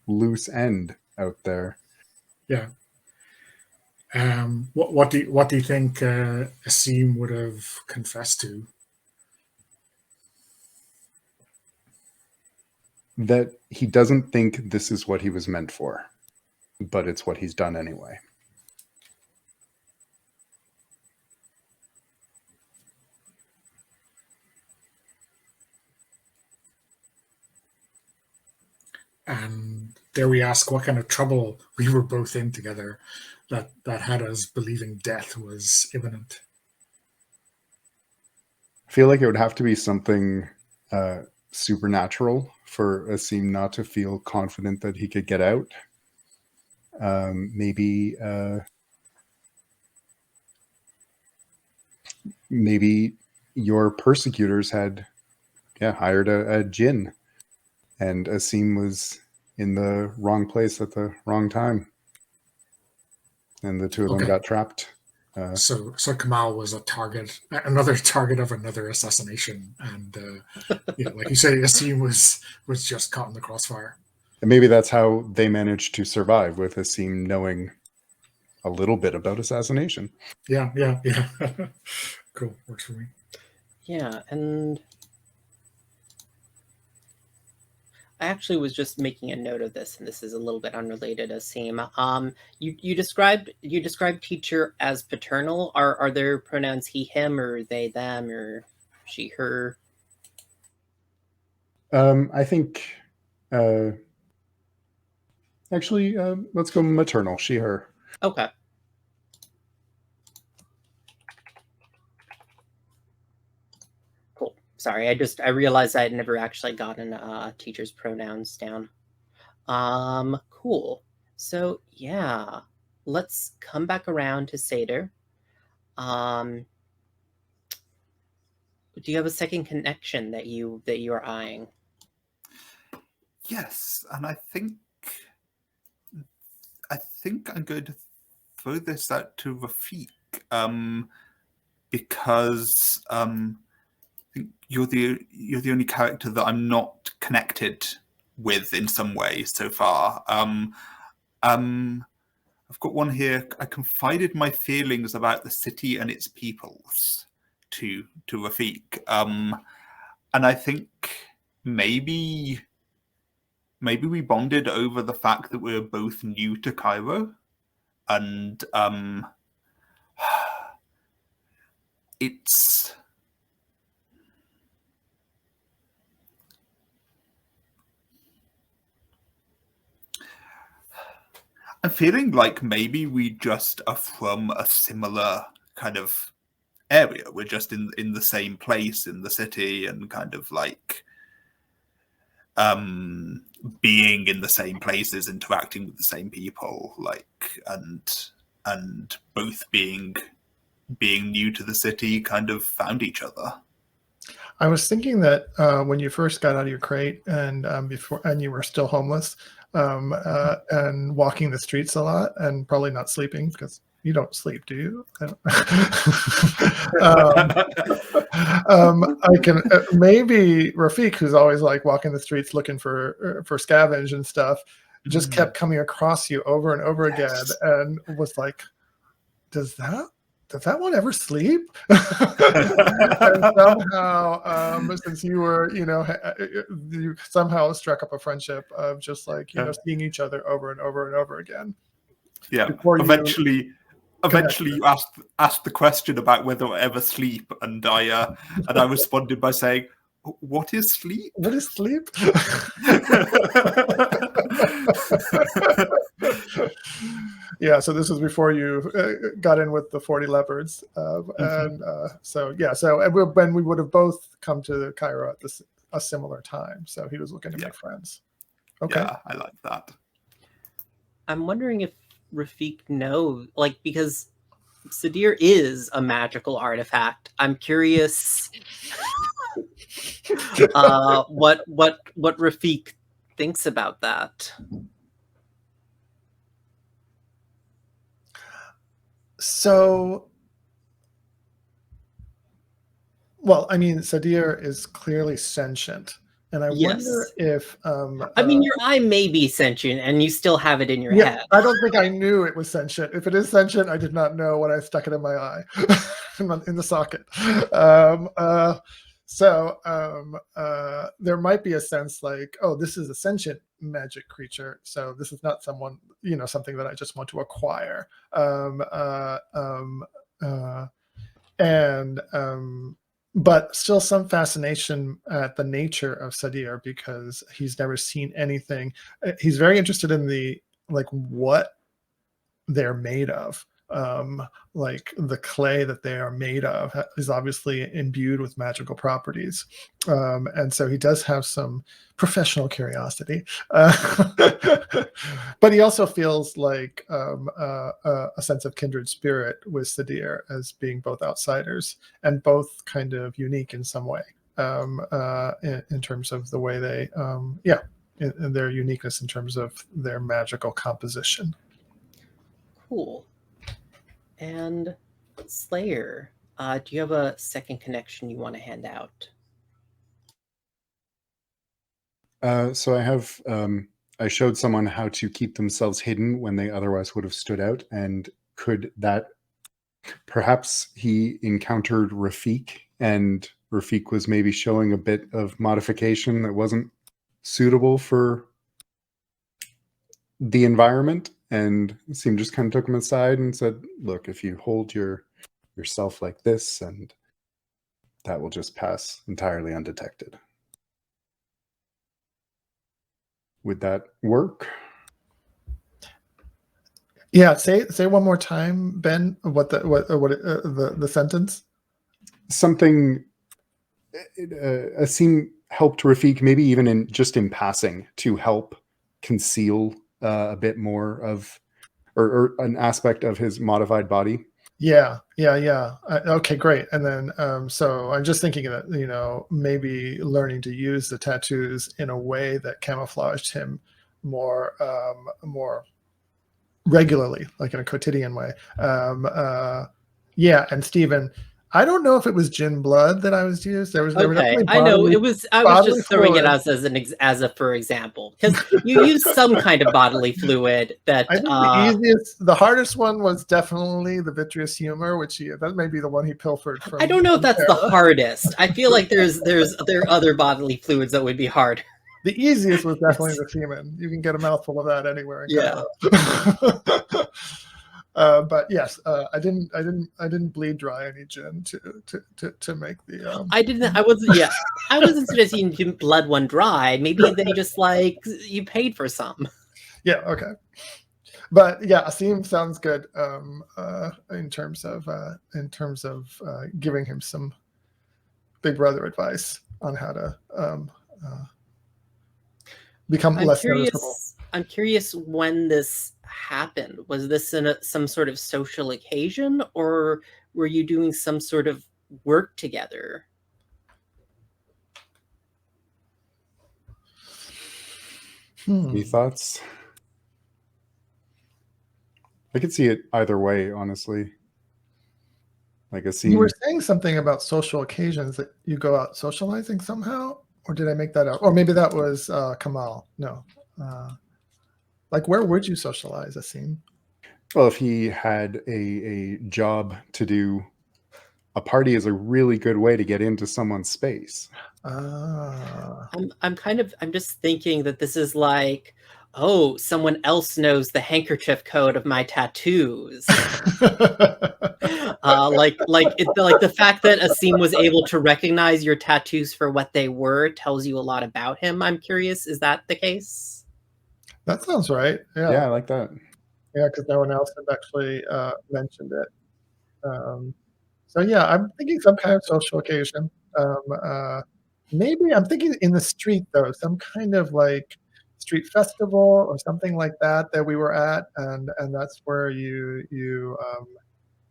C: loose end out there.
B: Yeah. What do you think Aasim would have confessed to?
C: That he doesn't think this is what he was meant for, but it's what he's done anyway.
B: And dare we ask what kind of trouble we were both in together that had us believing death was imminent?
C: I feel like it would have to be something supernatural for Aasim not to feel confident that he could get out. Maybe your persecutors had hired a Djinn, and Aasim was in the wrong place at the wrong time, and the two of them got trapped.
B: So Kamal was another target of another assassination, and like you say, Aasim was just caught in the crossfire.
C: And maybe that's how they managed to survive, with Aasim knowing a little bit about assassination.
B: Yeah. Cool, works for me.
A: Yeah, and I actually was just making a note of this, and this is a little bit unrelated, Aasim. You described teacher as paternal. Are there pronouns he, him, or they, them, or she, her?
C: I think actually let's go maternal, she, her.
A: Okay. Cool. Sorry, I realized I had never actually gotten teacher's pronouns down. Cool. So yeah, let's come back around to Sadir. Do you have a second connection that you are eyeing?
D: Yes, and I think I'm going to throw this out to Rafiq, because I think you're the only character that I'm not connected with in some way so far. I've got one here. I confided my feelings about the city and its peoples to Rafiq, and I think maybe we bonded over the fact that we were both new to Cairo, and it's I'm feeling like maybe we just are from a similar kind of area. We're just in the same place in the city, and kind of like being in the same places, interacting with the same people, like and both being new to the city, kind of found each other.
E: I was thinking that when you first got out of your crate and you were still homeless, and walking the streets a lot and probably not sleeping, because you don't sleep, do you? I can maybe Rafiq, who's always like walking the streets looking for scavenge and stuff, just kept coming across you over and over again, and was like, does that one ever sleep? And somehow, since you were, you somehow struck up a friendship of just like, seeing each other over and over and over again.
D: Yeah. Eventually you asked the question about whether I ever sleep, and I responded by saying, "What is sleep?
E: What is sleep?" Yeah, so this was before you got in with the 40 leopards, and when we would have both come to Cairo at a similar time. So he was looking to make friends. Okay,
D: yeah, I like that.
A: I'm wondering if Rafiq knows, like, because Sadir is a magical artifact. I'm curious what Rafiq thinks about that.
E: So, well, I mean, Sadir is clearly sentient, and I wonder if
A: I mean, your eye may be sentient, and you still have it in your head.
E: I don't think I knew it was sentient. If it is sentient, I did not know when I stuck it in my eye, in the socket. So there might be a sense like, oh, this is a sentient magic creature, so this is not something that I just want to acquire. but still some fascination at the nature of Sadir, because he's never seen anything. He's very interested in the like what they're made of. Like the clay that they are made of is obviously imbued with magical properties, and so he does have some professional curiosity, but he also feels like a sense of kindred spirit with Sadir as being both outsiders and both kind of unique in some way, in terms of the way they, in their uniqueness in terms of their magical composition.
A: Cool. And Slayer, do you have a second connection you want to hand out?
C: So I have, I showed someone how to keep themselves hidden when they otherwise would have stood out. And could that, perhaps he encountered Rafiq, and Rafiq was maybe showing a bit of modification that wasn't suitable for the environment, and Aasim just kind of took him aside and said, look, if you hold yourself like this, and that will just pass entirely undetected. Would that work?
E: Yeah, say one more time, Ben. What the sentence?
C: Something. Aasim helped Rafiq, maybe even in passing, to help conceal a bit more of, or an aspect of his modified body.
E: Yeah. Okay, great. And then, so I'm just thinking that, maybe learning to use the tattoos in a way that camouflaged him more regularly, like in a quotidian way. Yeah, and Stephen, I don't know if it was Djinn blood that I was used. There were definitely
A: I know it was. I was just throwing
E: fluid.
A: it as a for example, because you use some kind of bodily fluid that.
E: I think the hardest one was definitely the vitreous humor, which that may be the one he pilfered from.
A: I don't know if that's the hardest. I feel like there are other bodily fluids that would be hard.
E: The easiest was definitely the semen. You can get a mouthful of that anywhere.
A: Yeah.
E: But yes, I didn't bleed dry any Djinn to make the.
A: I didn't. I wasn't. Yeah, I wasn't suggesting you didn't blood one dry. Maybe they just like you paid for some.
E: Yeah. Okay. But yeah, Aasim sounds good in terms of giving him some Big Brother advice on how to become less noticeable.
A: I'm curious when this happened. Was this in some sort of social occasion, or were you doing some sort of work together?
C: Any thoughts? I could see it either way, honestly. Like
E: you were saying something about social occasions, that you go out socializing somehow, or did I make that up? Or maybe that was Kamal. No. Like, where would you socialize, Aasim?
C: Well, if he had a job to do, a party is a really good way to get into someone's space.
A: I'm just thinking that this is like, oh, someone else knows the handkerchief code of my tattoos. Like the fact that Aasim was able to recognize your tattoos for what they were tells you a lot about him. I'm curious, is that the case?
E: That sounds right. Yeah.
C: Yeah, I like that.
E: Yeah, because no one else had actually mentioned it. So yeah, I'm thinking some kind of social occasion. Maybe I'm thinking in the street though, some kind of like street festival or something like that we were at, and that's where you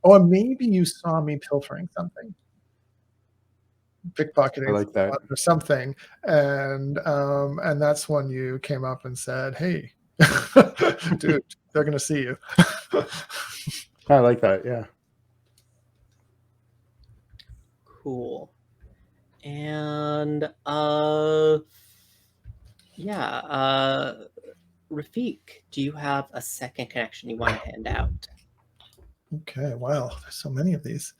E: or maybe you saw me pilfering something, pickpocketing,
C: I like that,
E: or something, and that's when you came up and said, "Hey, dude, they're gonna see you."
C: I like that. Yeah.
A: Cool. And Rafiq, do you have a second connection you want to hand out?
E: Okay, wow, there's so many of these.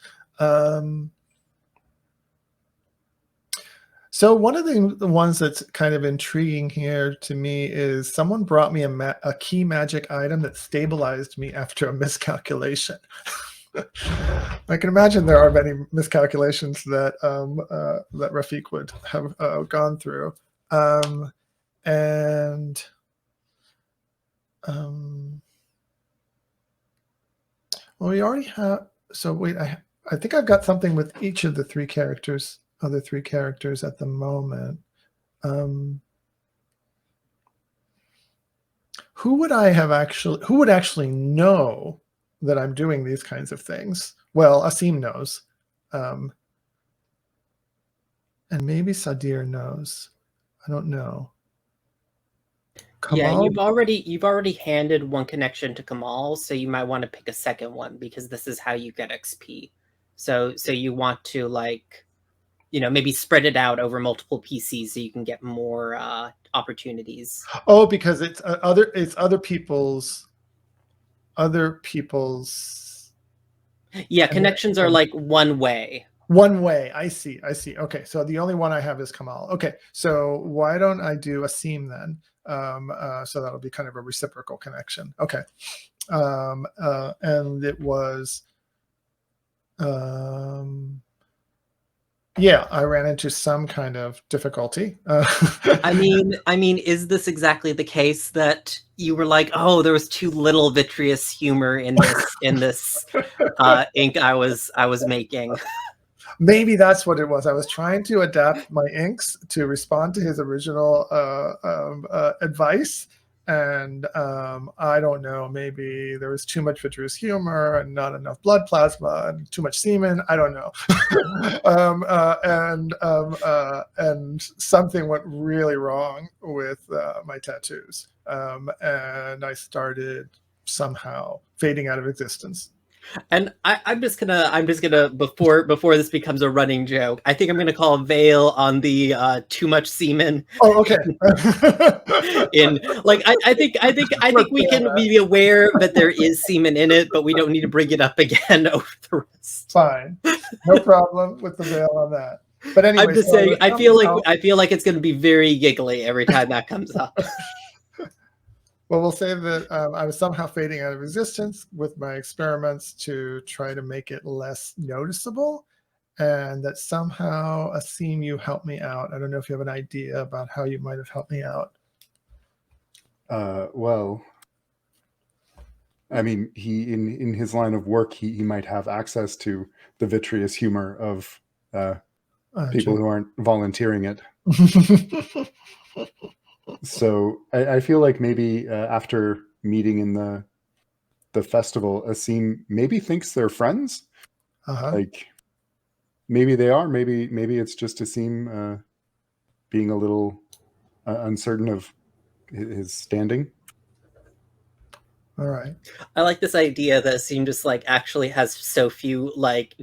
E: So one of the ones that's kind of intriguing here to me is someone brought me a key magic item that stabilized me after a miscalculation. I can imagine there are many miscalculations that that Rafiq would have gone through, and well, we already have. So wait, I think I've got something with each of the three characters, other three characters at the moment. Who would actually know that I'm doing these kinds of things? Well, Aasim knows. And maybe Sadir knows. I don't know.
A: Yeah,
E: Kamal?
A: you've already handed one connection to Kamal, so you might want to pick a second one because this is how you get XP. So you want to maybe spread it out over multiple PCs so you can get more opportunities.
E: Oh, because it's other people's.
A: Yeah, connections are like one way.
E: One way. I see. Okay, so the only one I have is Kamal. Okay, so why don't I do Aasim then? So that'll be kind of a reciprocal connection. Okay, and it was. Yeah, I ran into some kind of difficulty.
A: I mean, is this exactly the case that you were like, oh, there was too little vitreous humor in this ink I was making?
E: Maybe that's what it was. I was trying to adapt my inks to respond to his original advice. And I don't know, maybe there was too much vitreous humor and not enough blood plasma and too much semen. I don't know. And something went really wrong with my tattoos. And I started somehow fading out of existence.
A: And I'm just gonna before this becomes a running joke, I think I'm gonna call Vale on the too much semen.
E: Oh, okay.
A: I think we can be aware that there is semen in it, but we don't need to bring it up again over the rest.
E: Fine, no problem with the Vale on that. But anyway,
A: I'm just saying, I feel like it's gonna be very giggly every time that comes up.
E: Well, we'll say that I was somehow fading out of existence with my experiments to try to make it less noticeable, and that somehow, Aasim, you helped me out. I don't know if you have an idea about how you might have helped me out.
C: Well, I mean, he in his line of work, he might have access to the vitreous humor of people who aren't volunteering it. So I feel like maybe after meeting in the festival, Aasim maybe thinks they're friends. Like maybe they are. Maybe it's just Aasim being a little uncertain of his standing.
E: All right.
A: I like this idea that Aasim just actually has so few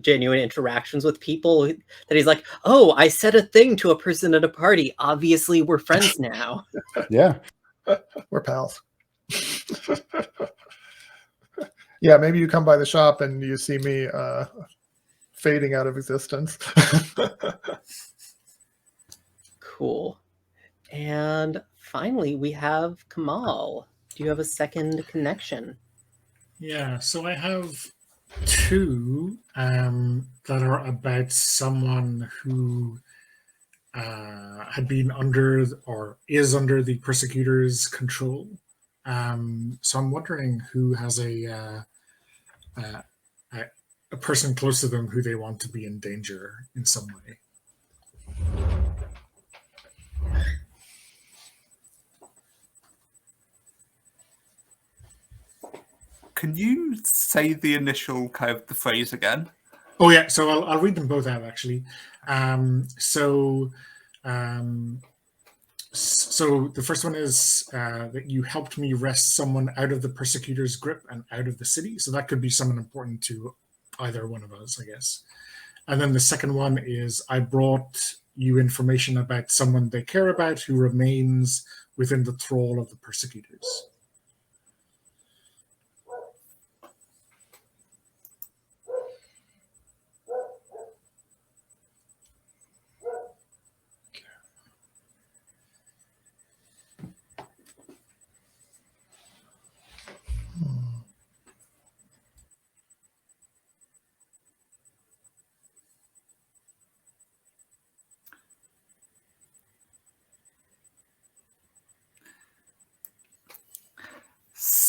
A: genuine interactions with people that he's like, oh, I said a thing to a person at a party. Obviously, we're friends now.
C: Yeah.
E: We're pals. Yeah, maybe you come by the shop and you see me fading out of existence.
A: Cool. And finally, we have Kamal. Do you have a second connection?
B: Yeah, so I have two that are about someone who had been under or is under the persecutors' control. So I'm wondering who has a person close to them who they want to be in danger in some way.
D: Can you say the initial kind of the phrase again?
B: Oh yeah, so I'll read them both out actually. So the first one is that you helped me wrest someone out of the persecutor's grip and out of the city. So that could be someone important to either one of us, I guess. And then the second one is I brought you information about someone they care about who remains within the thrall of the persecutors.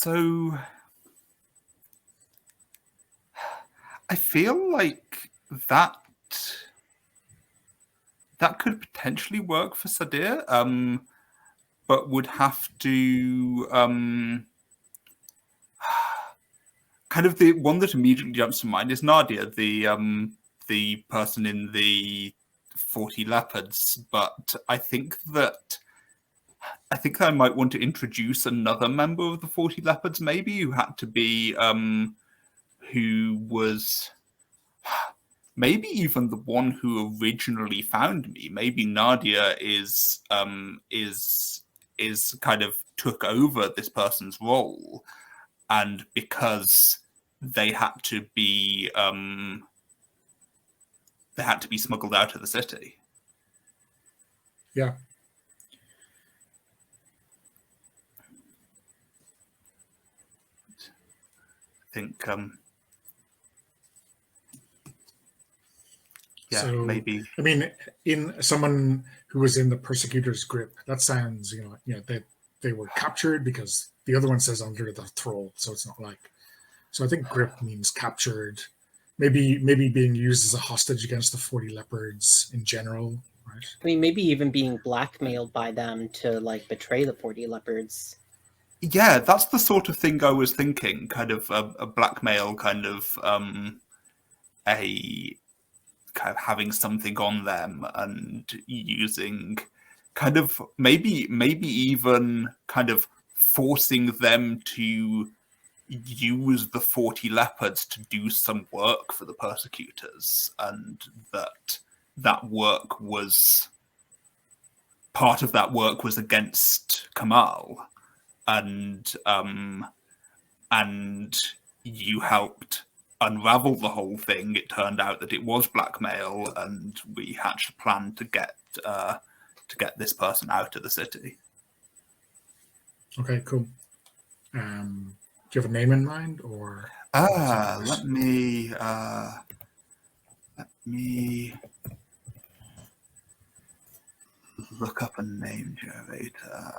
D: So I feel like that could potentially work for Sadir, but would have to kind of, the one that immediately jumps to mind is Nadia, the person in the 40 leopards. But I think I might want to introduce another member of the 40 leopards, maybe, who had to be who was maybe even the one who originally found me. Maybe Nadia is kind of took over this person's role, and because they had to be smuggled out of the city.
B: Yeah.
D: I think
B: So,
D: maybe.
B: I mean, in someone who was in the persecutor's grip, that sounds, they were captured, because the other one says under the thrall, so it's not like. So I think grip means captured, maybe being used as a hostage against the 40 leopards in general, right?
A: I mean, maybe even being blackmailed by them to like betray the 40 leopards.
D: Yeah, that's the sort of thing I was thinking. Kind of a blackmail, kind of having something on them and using, kind of maybe even kind of forcing them to use the 40 leopards to do some work for the persecutors, and that work was, part of that work was against Kamal, and you helped unravel the whole thing. It turned out that it was blackmail, and we hatched a plan to get this person out of the city.
B: Okay, cool. Do you have a name in mind, or?
D: Let me look up a name generator.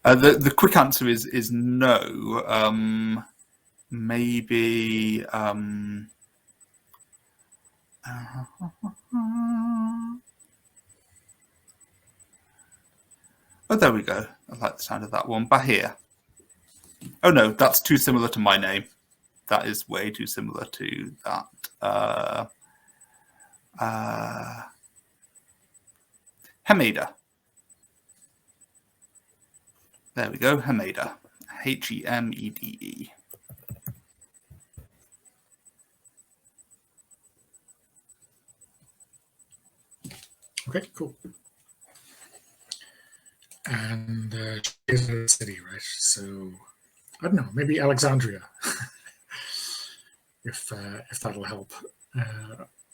D: The quick answer is no. Maybe. Oh, there we go. I like the sound of that one. Bahir. Oh no, that's too similar to my name. That is way too similar to that. Hamida. There we go, Hamida. Hemede.
B: Okay, cool. And is a city, right? So I don't know, maybe Alexandria, if that'll help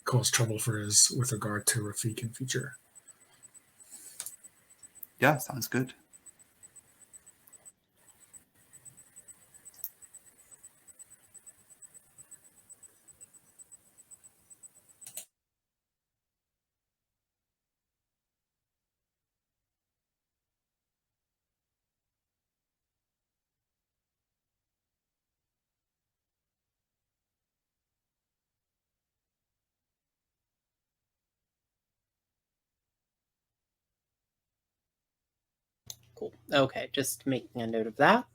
B: cause trouble for us with regard to Rafiq in future.
D: Yeah, sounds good.
A: Cool. Okay, just making a note of that.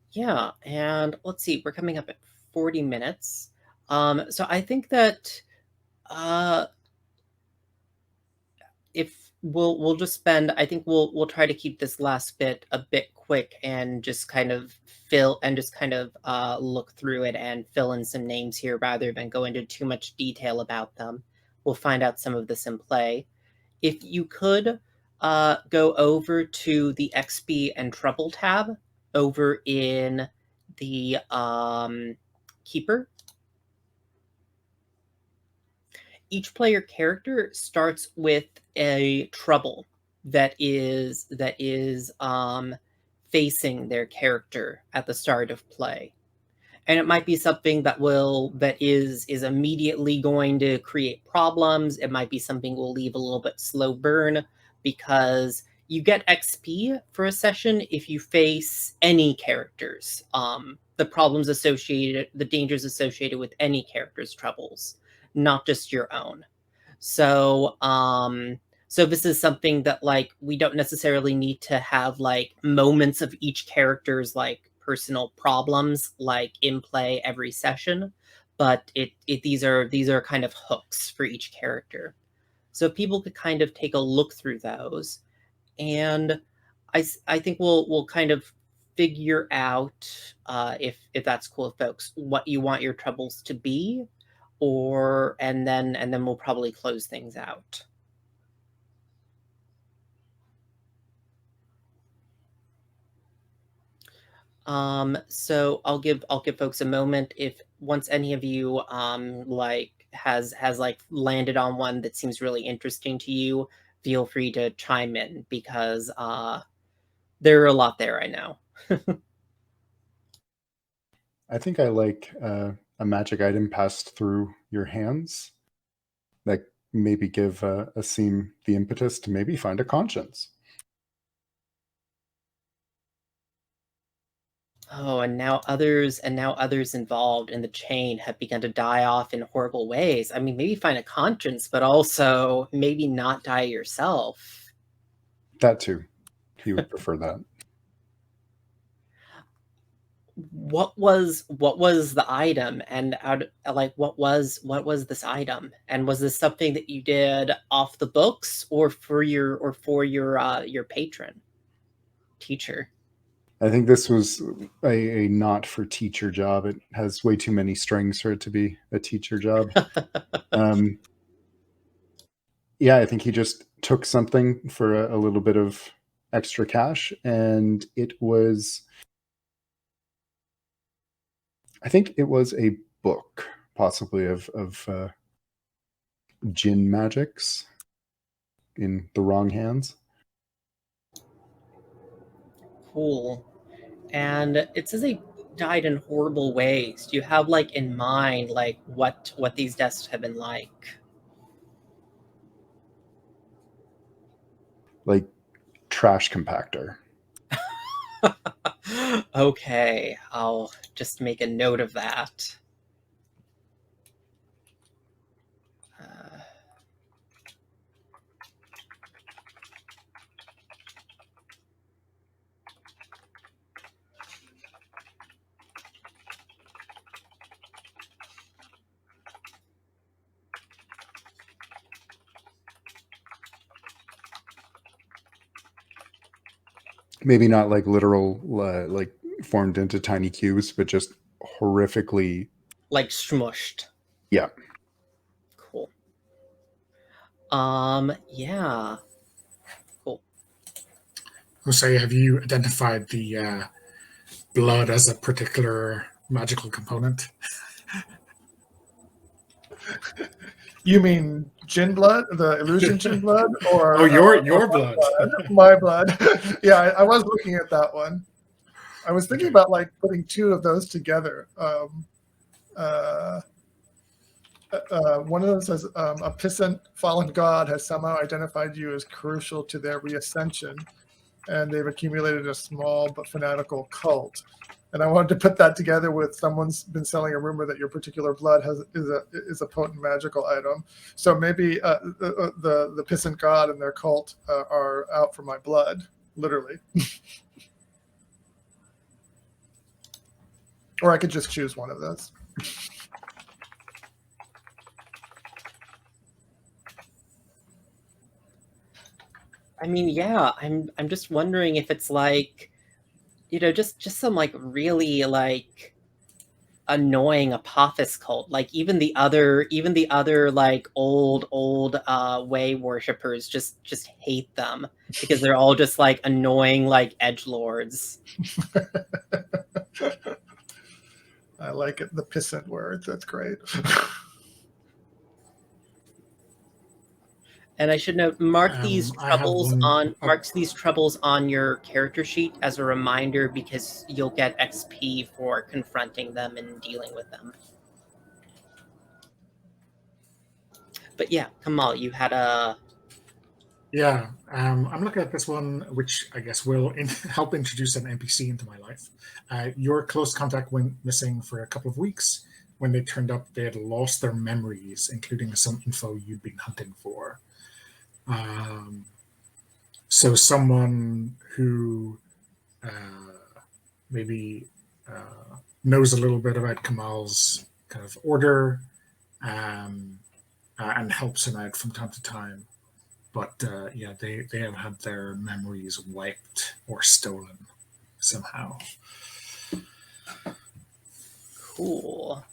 A: Yeah, and let's see, we're coming up at 40 minutes. So I think that if we'll just spend, I think we'll try to keep this last bit a bit quick and just kind of look through it and fill in some names here rather than go into too much detail about them. We'll find out some of this in play. If you could go over to the XP and Trouble tab over in the Keeper. Each player character starts with a trouble that is facing their character at the start of play. and it might be something that is immediately going to create problems. It might be something we'll leave a little bit slow burn, because you get XP for a session if you face any characters. The problems associated, the dangers associated with any character's troubles, not just your own. So, so this is something that, like, we don't necessarily need to have like moments of each character's like personal problems like in play every session, but these are kind of hooks for each character. So people could kind of take a look through those, and I think we'll kind of figure out, if that's cool with folks, what you want your troubles to be, or and then we'll probably close things out. So I'll give folks a moment. If once any of you like has like landed on one that seems really interesting to you, feel free to chime in, because there are a lot there, I know.
C: I think I like a magic item passed through your hands that maybe give Aasim the impetus to maybe find a conscience.
A: Oh, and now others involved in the chain have begun to die off in horrible ways. I mean, maybe find a conscience, but also maybe not die yourself.
C: That too. He would prefer that.
A: What was the item, and what was this item, and was this something that you did off the books, or for your patron teacher?
C: I think this was a not for teacher job. It has way too many strings for it to be a teacher job. Yeah, I think he just took something for a little bit of extra cash, and it was, I think it was a book, possibly of Djinn magics in the wrong hands.
A: Cool. And it says they died in horrible ways. Do you have like in mind like what these deaths have been like?
C: Like trash compactor.
A: Okay, I'll just make a note of that.
C: Maybe not like literal, like formed into tiny cubes, but just horrifically,
A: like smushed.
C: Yeah.
A: Cool. Yeah. Cool.
B: Jose, have you identified the blood as a particular magical component?
E: You mean Djinn blood, the illusion Djinn blood, or
B: your blood?
E: My blood. Yeah, I was looking at that one. I was thinking about like putting two of those together. One of them says a pissant fallen god has somehow identified you as crucial to their reascension, and they've accumulated a small but fanatical cult. And I wanted to put that together with someone's been selling a rumor that your particular blood is a potent magical item. So maybe the pissant god and their cult are out for my blood, literally. Or I could just choose one of those.
A: I mean, yeah, I'm just wondering if it's like, just some like really like annoying Apophis cult. Like even the other like old way worshippers just hate them because they're all just like annoying like edgelords.
E: I like it, the pissant word. That's great.
A: And I should note, mark these troubles on your character sheet as a reminder, because you'll get XP for confronting them and dealing with them. But yeah, Kamal, you had a...
B: Yeah, I'm looking at this one, which I guess will help introduce an NPC into my life. Your close contact went missing for a couple of weeks. When they turned up, they had lost their memories, including some info you'd been hunting for. So someone who maybe knows a little bit about Kamal's kind of order and helps him out from time to time. But yeah, they have had their memories wiped or stolen somehow.
A: Cool.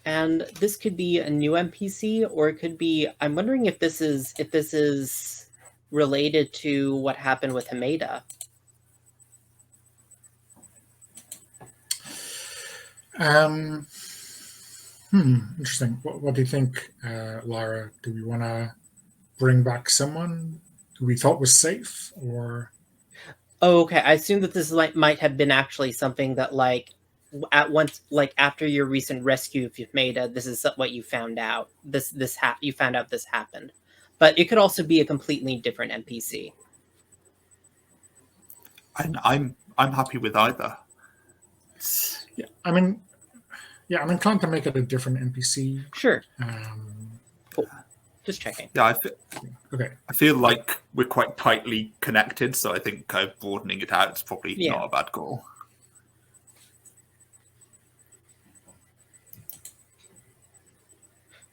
A: And this could be a new NPC, or it could be... I'm wondering if this is related to what happened with Hameda.
B: Interesting. What do you think, Lyra? Do we want to bring back someone who we thought was safe, or?
A: Oh, okay. I assume that this might have been actually something that, like, at once, like after your recent rescue of Hameda, this is what you found out. You found out this happened, but it could also be a completely different NPC.
D: I'm happy with either.
B: Yeah, I mean, yeah, I'm inclined to make it a different NPC.
A: Sure. Cool. Just checking.
D: Yeah,
B: okay.
D: I feel like we're quite tightly connected, so I think broadening it out is probably not a bad call.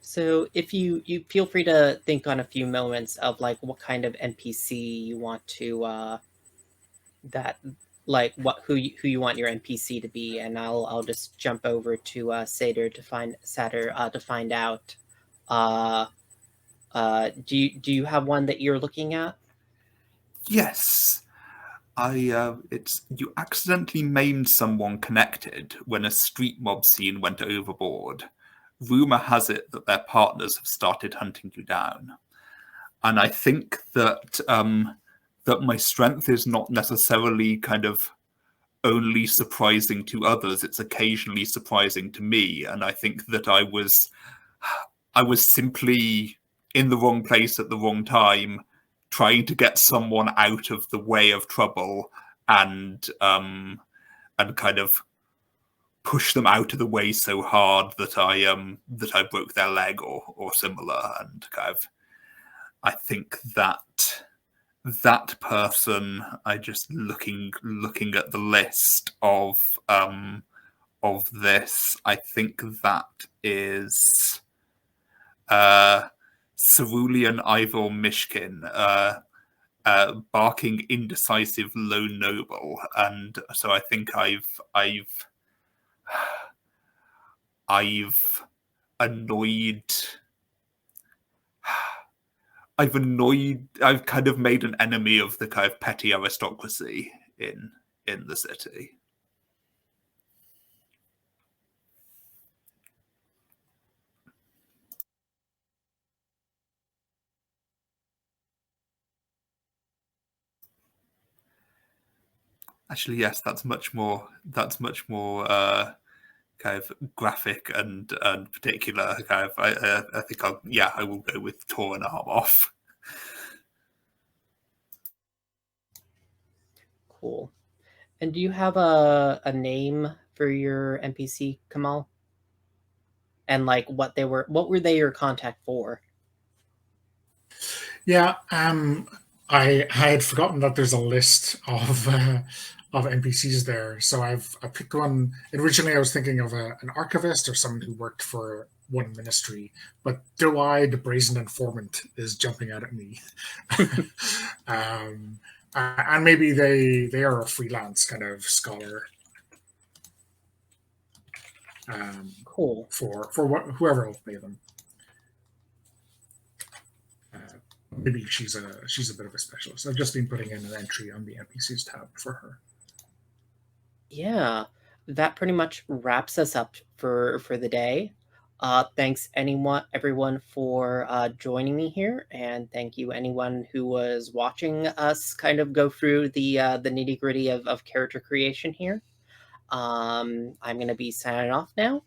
A: So if you feel free to think on a few moments of like what kind of NPC you want to who you want your NPC to be, and I'll just jump over to Sadir to find out. Do you have one that you're looking at?
D: Yes. It's you accidentally maimed someone connected when a street mob scene went overboard. Rumor has it that their partners have started hunting you down. And I think that that my strength is not necessarily kind of only surprising to others, it's occasionally surprising to me. And I think that I was simply in the wrong place at the wrong time, trying to get someone out of the way of trouble and kind of push them out of the way so hard that I broke their leg or similar. And kind of, I think that person, I just looking at the list of this, I think that is Cerulean Ivor Mishkin, barking indecisive lone noble. And so I think I've kind of made an enemy of the kind of petty aristocracy in the city. Actually, yes, that's much more kind of graphic and particular. Kind of, I think I will go with torn arm off.
A: Cool. And do you have a name for your NPC, Kamal? And like what were they your contact for?
B: Yeah, I had forgotten that there's a list of NPCs there, so I picked one. Originally, I was thinking of an archivist or someone who worked for one ministry, but Doai, the brazen informant, is jumping out at me. And maybe they are a freelance kind of scholar.
A: Cool.
B: for whoever will pay them. Maybe she's a bit of a specialist. I've just been putting in an entry on the NPCs tab for her.
A: Yeah, that pretty much wraps us up for the day. Thanks everyone for joining me here, and thank you anyone who was watching us kind of go through the nitty gritty of character creation here. I'm gonna be signing off now.